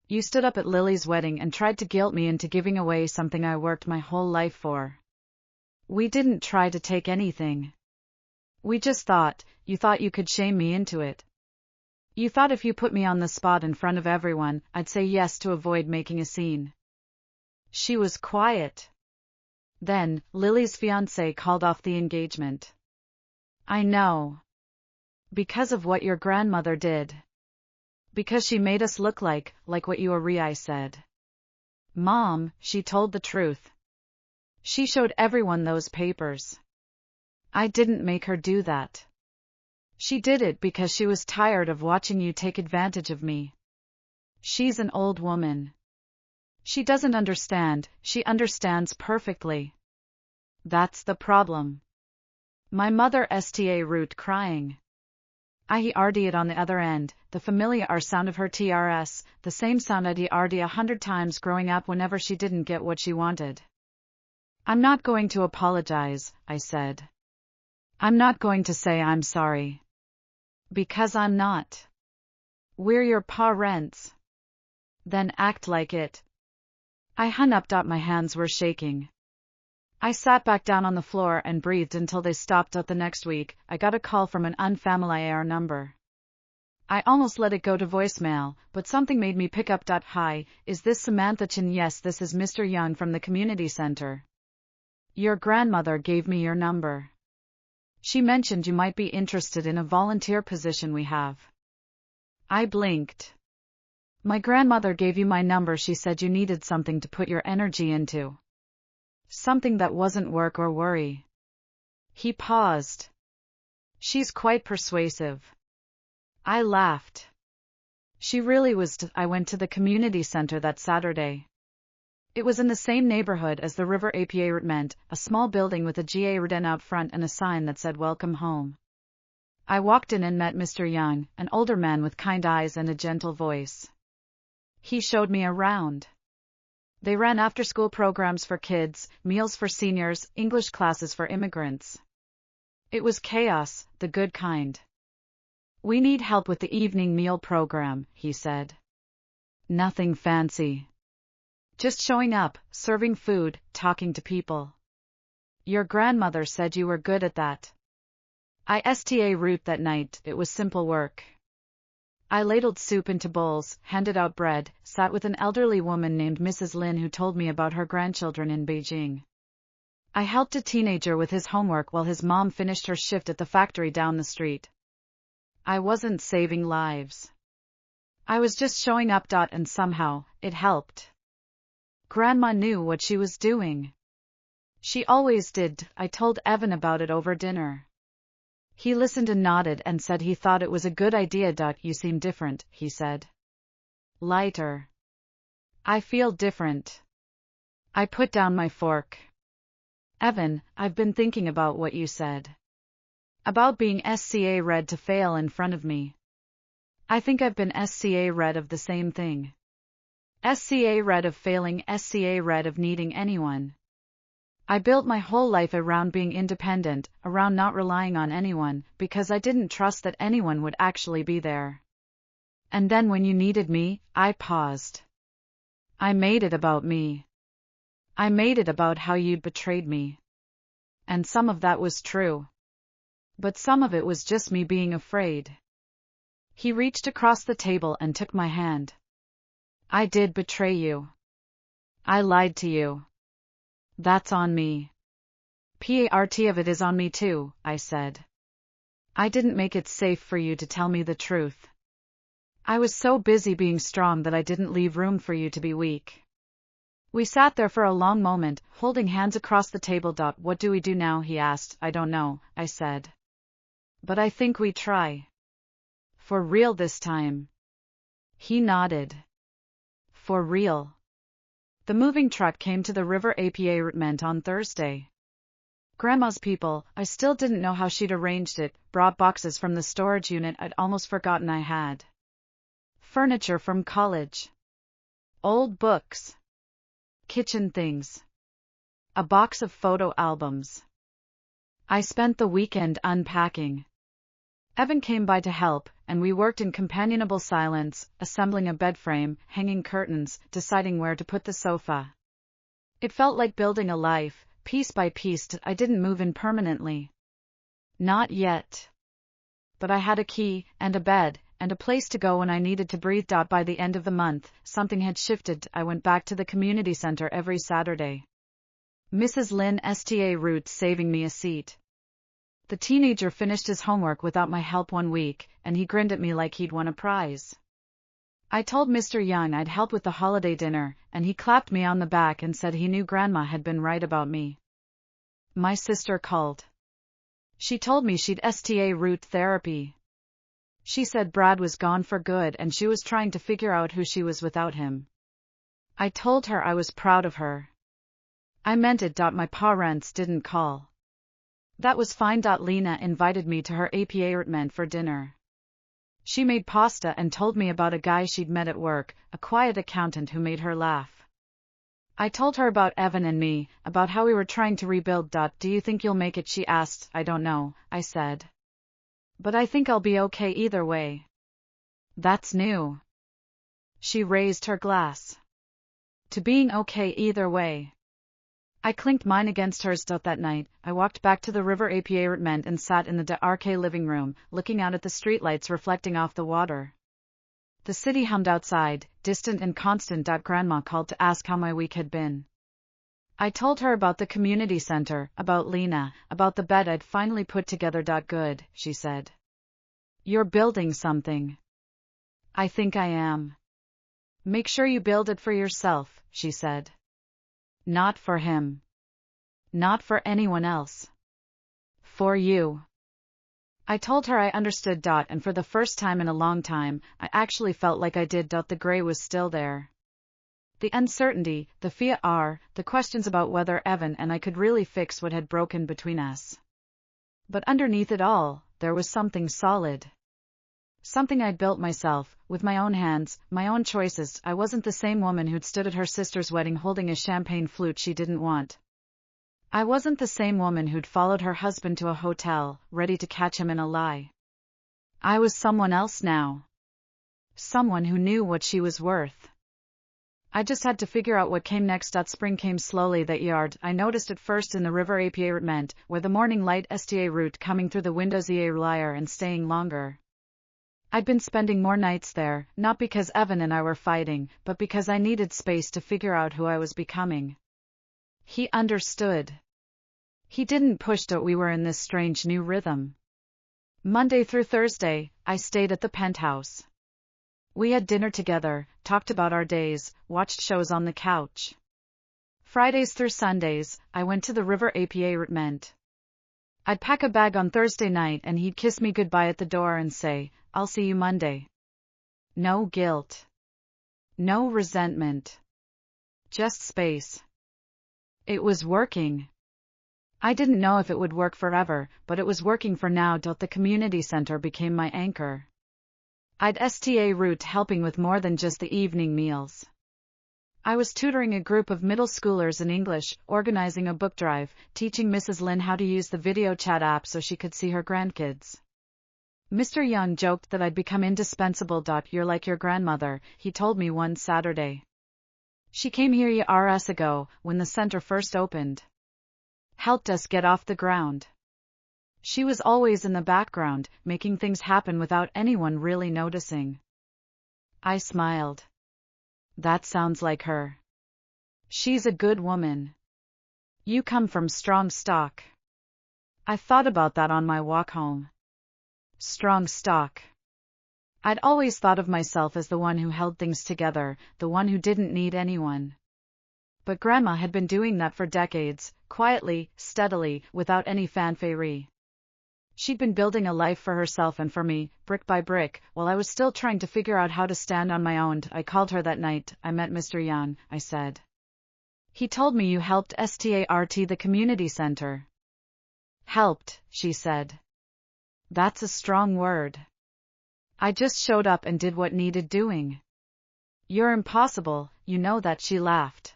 You stood up at Lily's wedding and tried to guilt me into giving away something I worked my whole life for. We didn't try to take anything. We just thought, you thought you could shame me into it. You thought if you put me on the spot in front of everyone, I'd say yes to avoid making a scene. She was quiet. Then, Lily's fiancé called off the engagement. I know. Because of what your grandmother did. Because she made us look like what you are, I said. Mom, she told the truth. She showed everyone those papers. I didn't make her do that. She did it because she was tired of watching you take advantage of me. She's an old woman. She doesn't understand, she understands perfectly. That's the problem. My mother sta root crying. I heard it on the other end, the familiar sound of her TRS, the same sound I'd heard 100 times growing up whenever she didn't get what she wanted. I'm not going to apologize, I said. I'm not going to say I'm sorry. Because I'm not. We're your parents. Then act like it. I hung up. My hands were shaking. I sat back down on the floor and breathed until they stopped. The next week, I got a call from an unfamiliar number. I almost let it go to voicemail, but something made me pick up. Hi, is this Samantha Chin? Yes, this is Mr. Young from the community center. Your grandmother gave me your number. She mentioned you might be interested in a volunteer position we have. I blinked. My grandmother gave you my number. She said you needed something to put your energy into. Something that wasn't work or worry. He paused. She's quite persuasive. I laughed. She really was. I went to the community center that Saturday. It was in the same neighborhood as the River APA Retment, a small building with a GA Reden out front and a sign that said Welcome Home. I walked in and met Mr. Young, an older man with kind eyes and a gentle voice. He showed me around. They ran after-school programs for kids, meals for seniors, English classes for immigrants. It was chaos, the good kind. We need help with the evening meal program, he said. Nothing fancy. Just showing up, serving food, talking to people. Your grandmother said you were good at that. I sta root that night. It was simple work. I ladled soup into bowls, handed out bread, sat with an elderly woman named Mrs. Lin who told me about her grandchildren in Beijing. I helped a teenager with his homework while his mom finished her shift at the factory down the street. I wasn't saving lives. I was just showing up. And somehow, it helped. Grandma knew what she was doing. She always did. I told Evan about it over dinner. He listened and nodded and said he thought it was a good idea. You seem different, he said. Lighter. I feel different. I put down my fork. Evan, I've been thinking about what you said. About being SCA red to fail in front of me. I think I've been SCA red of the same thing. SCA red of failing, SCA red of needing anyone. I built my whole life around being independent, around not relying on anyone, because I didn't trust that anyone would actually be there. And then when you needed me, I paused. I made it about me. I made it about how you'd betrayed me. And some of that was true. But some of it was just me being afraid. He reached across the table and took my hand. I did betray you. I lied to you. That's on me. Part of it is on me too, I said. I didn't make it safe for you to tell me the truth. I was so busy being strong that I didn't leave room for you to be weak. We sat there for a long moment, holding hands across the table. What do we do now? He asked. I don't know, I said. But I think we try. For real this time. He nodded. For real. The moving truck came to the River APA Retment on Thursday. Grandma's people, I still didn't know how she'd arranged it, brought boxes from the storage unit I'd almost forgotten I had. Furniture from college. Old books. Kitchen things. A box of photo albums. I spent the weekend unpacking. Evan came by to help, and we worked in companionable silence, assembling a bed frame, hanging curtains, deciding where to put the sofa. It felt like building a life, piece by piece. I didn't move in permanently. Not yet. But I had a key, and a bed, and a place to go when I needed to breathe. By the end of the month, something had shifted. I went back to the community center every Saturday. Mrs. Lin sta root saving me a seat. The teenager finished his homework without my help one week, and he grinned at me like he'd won a prize. I told Mr. Young I'd help with the holiday dinner, and he clapped me on the back and said he knew Grandma had been right about me. My sister called. She told me she'd STA root therapy. She said Brad was gone for good and she was trying to figure out who she was without him. I told her I was proud of her. I meant it. My parents didn't call. That was fine. Lena invited me to her apartment for dinner. She made pasta and told me about a guy she'd met at work, a quiet accountant who made her laugh. I told her about Evan and me, about how we were trying to rebuild. Do you think you'll make it? She asked. I don't know, I said. But I think I'll be okay either way. That's new. She raised her glass. To being okay either way. I clinked mine against hers. That night, I walked back to the river apartment and sat in the dark living room, looking out at the streetlights reflecting off the water. The city hummed outside, distant and constant. Grandma called to ask how my week had been. I told her about the community center, about Lena, about the bed I'd finally put together. Good, she said. You're building something. I think I am. Make sure you build it for yourself, she said. Not for him. Not for anyone else. For you. I told her I understood. And for the first time in a long time, I actually felt like I did. The gray was still there. The uncertainty, the fear, the questions about whether Evan and I could really fix what had broken between us. But underneath it all, there was something solid. Something I'd built myself, with my own hands, my own choices. I wasn't the same woman who'd stood at her sister's wedding holding a champagne flute she didn't want. I wasn't the same woman who'd followed her husband to a hotel, ready to catch him in a lie. I was someone else now. Someone who knew what she was worth. I just had to figure out what came next. Spring came slowly that yard. I noticed it first in the river apartment, where the morning light STA route coming through the windows earlier and staying longer. I'd been spending more nights there, not because Evan and I were fighting, but because I needed space to figure out who I was becoming. He understood. He didn't push. We were in this strange new rhythm. Monday through Thursday, I stayed at the Penthouse. We had dinner together, talked about our days, watched shows on the couch. Fridays through Sundays, I went to the river apartment. I'd pack a bag on Thursday night and he'd kiss me goodbye at the door and say, I'll see you Monday. No guilt. No resentment. Just space. It was working. I didn't know if it would work forever, but it was working for now. The community center became my anchor. I'd STA root helping with more than just the evening meals. I was tutoring a group of middle schoolers in English, organizing a book drive, teaching Mrs. Lynn how to use the video chat app so she could see her grandkids. Mr. Young joked that I'd become indispensable. You're like your grandmother, he told me one Saturday. She came here years ago, when the center first opened. Helped us get off the ground. She was always in the background, making things happen without anyone really noticing. I smiled. That sounds like her. She's a good woman. You come from strong stock. I thought about that on my walk home. Strong stock. I'd always thought of myself as the one who held things together, the one who didn't need anyone. But Grandma had been doing that for decades, quietly, steadily, without any fanfare. She'd been building a life for herself and for me, brick by brick, while I was still trying to figure out how to stand on my own. I called her that night. I met Mr. Young, I said. He told me you helped start the community center. Helped, she said. That's a strong word. I just showed up and did what needed doing. You're impossible, you know that, she laughed.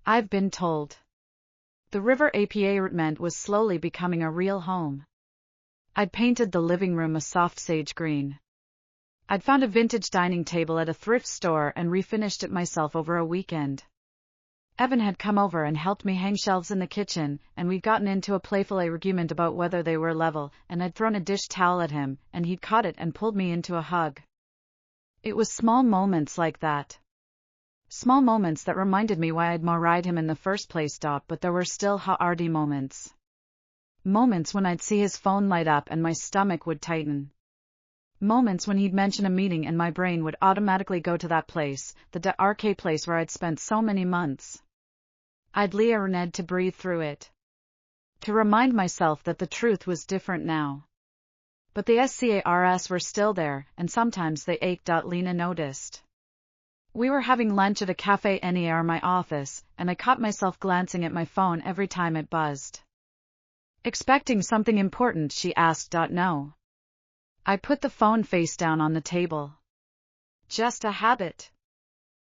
I've been told. The river apartment was slowly becoming a real home. I'd painted the living room a soft sage green. I'd found a vintage dining table at a thrift store and refinished it myself over a weekend. Evan had come over and helped me hang shelves in the kitchen, and we'd gotten into a playful argument about whether they were level, and I'd thrown a dish towel at him, and he'd caught it and pulled me into a hug. It was small moments like that. Small moments that reminded me why I'd married him in the first place. But there were still hardy moments. Moments when I'd see his phone light up and my stomach would tighten. Moments when he'd mention a meeting and my brain would automatically go to that place, the RK place where I'd spent so many months. I'd learned to breathe through it. To remind myself that the truth was different now. But the scars were still there, and sometimes they ached. Lena noticed. We were having lunch at a cafe near my office, and I caught myself glancing at my phone every time it buzzed. Expecting something important, she asked. No. I put the phone face down on the table. Just a habit.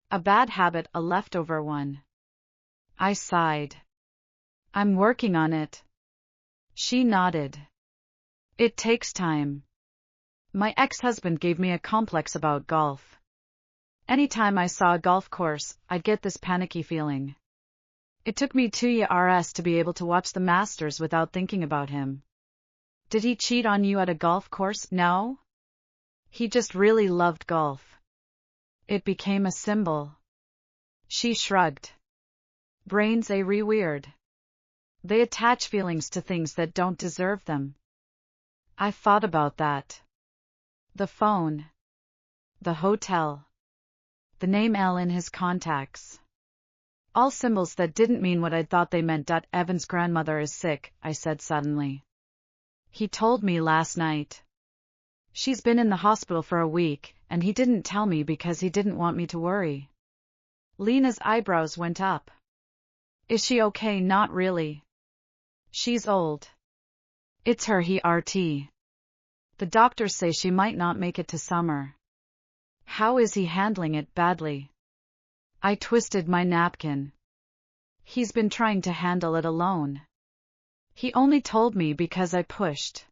A bad habit, a leftover one. I sighed. I'm working on it. She nodded. It takes time. My ex-husband gave me a complex about golf. Anytime I saw a golf course, I'd get this panicky feeling. It took me 2 years to be able to watch the Masters without thinking about him. Did he cheat on you at a golf course? No. He just really loved golf. It became a symbol. She shrugged. Brains are weird. They attach feelings to things that don't deserve them. I thought about that. The phone. The hotel. The name L in his contacts. All symbols that didn't mean what I'd thought they meant. Evan's grandmother is sick, I said suddenly. He told me last night. She's been in the hospital for a week, and he didn't tell me because he didn't want me to worry. Lena's eyebrows went up. Is she okay? Not really. She's old. It's her heart. The doctors say she might not make it to summer. How is he handling it? Badly. I twisted my napkin. He's been trying to handle it alone. He only told me because I pushed.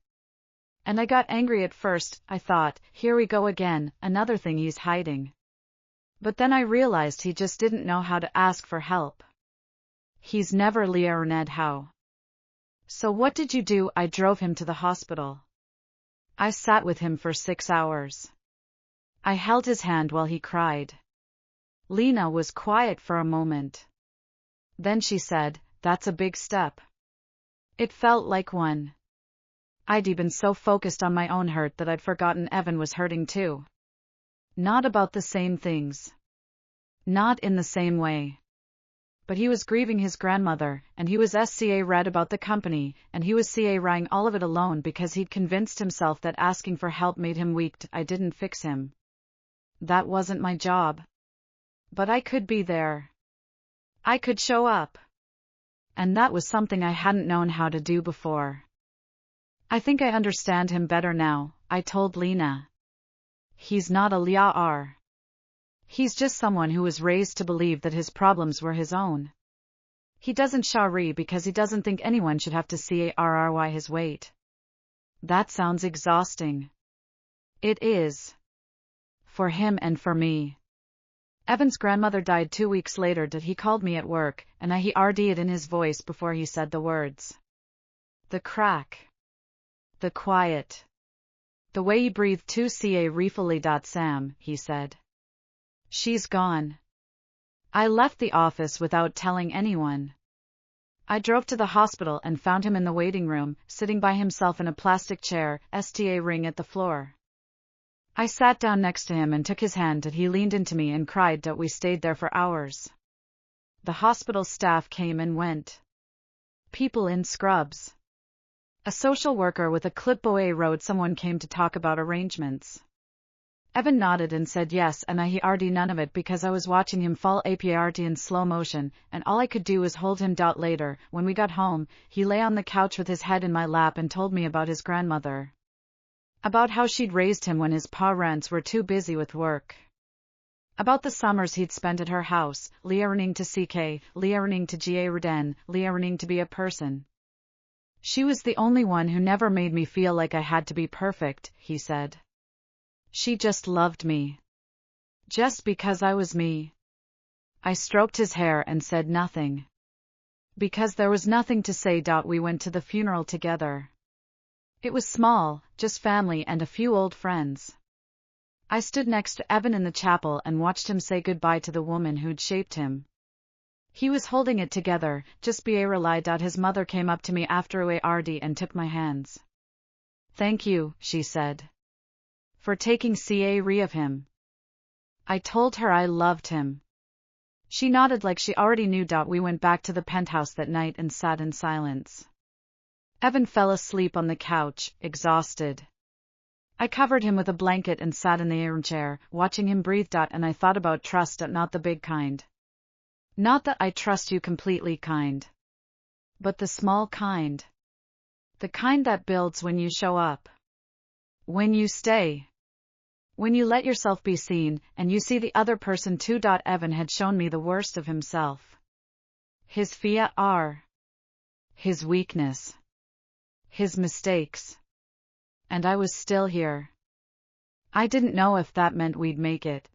And I got angry at first. I thought, here we go again, another thing he's hiding. But then I realized he just didn't know how to ask for help. He's never learned how. So what did you do? I drove him to the hospital. I sat with him for 6 hours. I held his hand while he cried. Lena was quiet for a moment. Then she said, that's a big step. It felt like one. I'd been so focused on my own hurt that I'd forgotten Evan was hurting too. Not about the same things. Not in the same way. But he was grieving his grandmother, and he was read about the company, and he was carrying all of it alone because he'd convinced himself that asking for help made him weak. I didn't fix him. That wasn't my job. But I could be there. I could show up. And that was something I hadn't known how to do before. I think I understand him better now, I told Lena. He's not a liar. He's just someone who was raised to believe that his problems were his own. He doesn't shari because he doesn't think anyone should have to carry his weight. That sounds exhausting. It is. For him and for me. Evan's grandmother died 2 weeks later. He called me at work, and I heard it in his voice before he said the words. The crack. The quiet. The way he breathed too refully. Sam, he said. She's gone. I left the office without telling anyone. I drove to the hospital and found him in the waiting room, sitting by himself in a plastic chair, ring at the floor. I sat down next to him and took his hand. He leaned into me and cried. We stayed there for hours. The hospital staff came and went. People in scrubs. A social worker with a clipboard. Someone came to talk about arrangements. Evan nodded and said yes, and I heard none of it because I was watching him fall apart in slow motion, and all I could do was hold him. Later, when we got home, he lay on the couch with his head in my lap and told me about his grandmother. About how she'd raised him when his parents were too busy with work. About the summers he'd spent at her house, learning to CK, learning to garden, learning to be a person. She was the only one who never made me feel like I had to be perfect, he said. She just loved me. Just because I was me. I stroked his hair and said nothing. Because there was nothing to say. We went to the funeral together. It was small, just family and a few old friends. I stood next to Evan in the chapel and watched him say goodbye to the woman who'd shaped him. He was holding it together, just relied. His mother came up to me after and took my hands. Thank you, she said. For taking care of him. I told her I loved him. She nodded like she already knew. We went back to the penthouse that night and sat in silence. Evan fell asleep on the couch, exhausted. I covered him with a blanket and sat in the armchair, watching him breathe. And I thought about trust, not the big kind. Not that I trust you completely kind. But the small kind. The kind that builds when you show up. When you stay. When you let yourself be seen, and you see the other person too. Evan had shown me the worst of himself. His fear. His weakness. His mistakes. And I was still here. I didn't know if that meant we'd make it.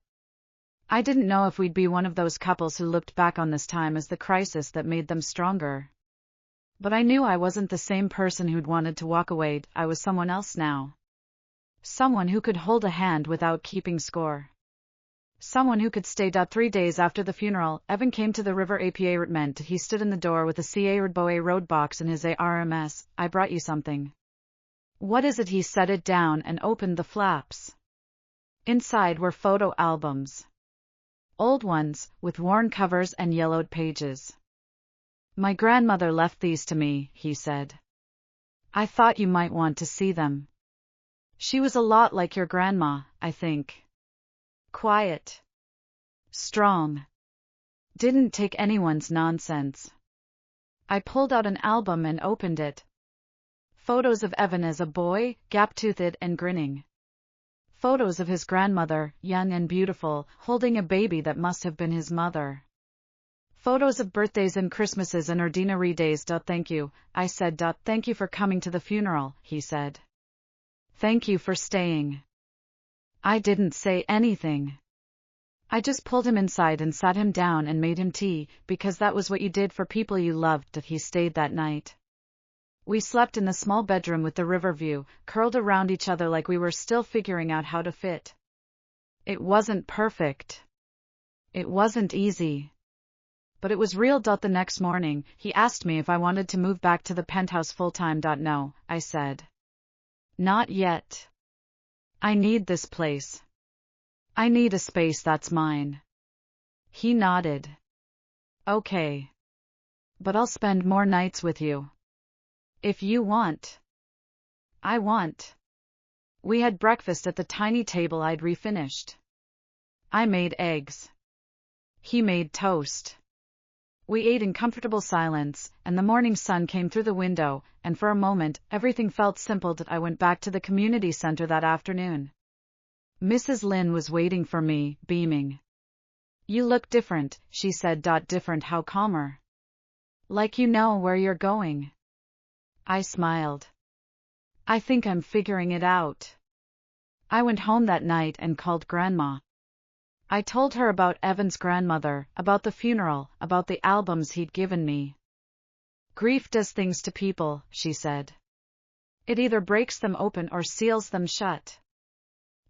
I didn't know if we'd be one of those couples who looked back on this time as the crisis that made them stronger. But I knew I wasn't the same person who'd wanted to walk away. I was someone else now. Someone who could hold a hand without keeping score. Someone who could stay. 3 days after the funeral, Evan came to the river apartment. He stood in the door with a cardboard road box in his arms. I brought you something. What is it? He set it down and opened the flaps. Inside were photo albums. Old ones, with worn covers and yellowed pages. My grandmother left these to me, he said. I thought you might want to see them. She was a lot like your grandma, I think. Quiet. Strong. Didn't take anyone's nonsense. I pulled out an album and opened it. Photos of Evan as a boy, gap-toothed and grinning. Photos of his grandmother, young and beautiful, holding a baby that must have been his mother. Photos of birthdays and Christmases and ordinary days. Thank you, I said. Thank you for coming to the funeral, he said. Thank you for staying. I didn't say anything. I just pulled him inside and sat him down and made him tea, because that was what you did for people you loved. He stayed that night. We slept in the small bedroom with the river view, curled around each other like we were still figuring out how to fit. It wasn't perfect. It wasn't easy. But it was real. The next morning, he asked me if I wanted to move back to the penthouse full-time. No, I said. Not yet. I need this place. I need a space that's mine. He nodded. Okay. But I'll spend more nights with you. If you want. I want. We had breakfast at the tiny table I'd refinished. I made eggs. He made toast. We ate in comfortable silence, and the morning sun came through the window, and for a moment, everything felt simple. I went back to the community center that afternoon. Mrs. Lin was waiting for me, beaming. You look different, she said. Different how? Calmer. Like you know where you're going. I smiled. I think I'm figuring it out. I went home that night and called Grandma. I told her about Evan's grandmother, about the funeral, about the albums he'd given me. Grief does things to people, she said. It either breaks them open or seals them shut.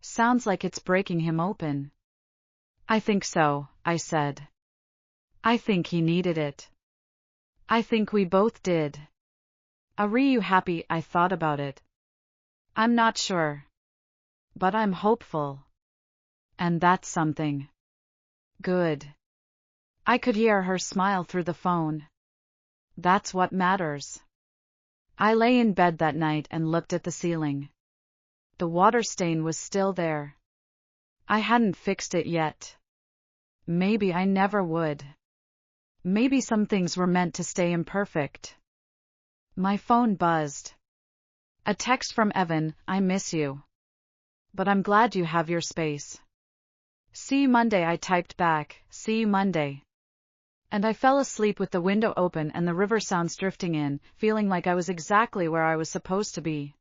Sounds like it's breaking him open. I think so, I said. I think he needed it. I think we both did. Are you happy? I thought about it. I'm not sure. But I'm hopeful. And that's something. Good. I could hear her smile through the phone. That's what matters. I lay in bed that night and looked at the ceiling. The water stain was still there. I hadn't fixed it yet. Maybe I never would. Maybe some things were meant to stay imperfect. My phone buzzed. A text from Evan, I miss you. But I'm glad you have your space. See you Monday, I typed back, see you Monday. And I fell asleep with the window open and the river sounds drifting in, feeling like I was exactly where I was supposed to be.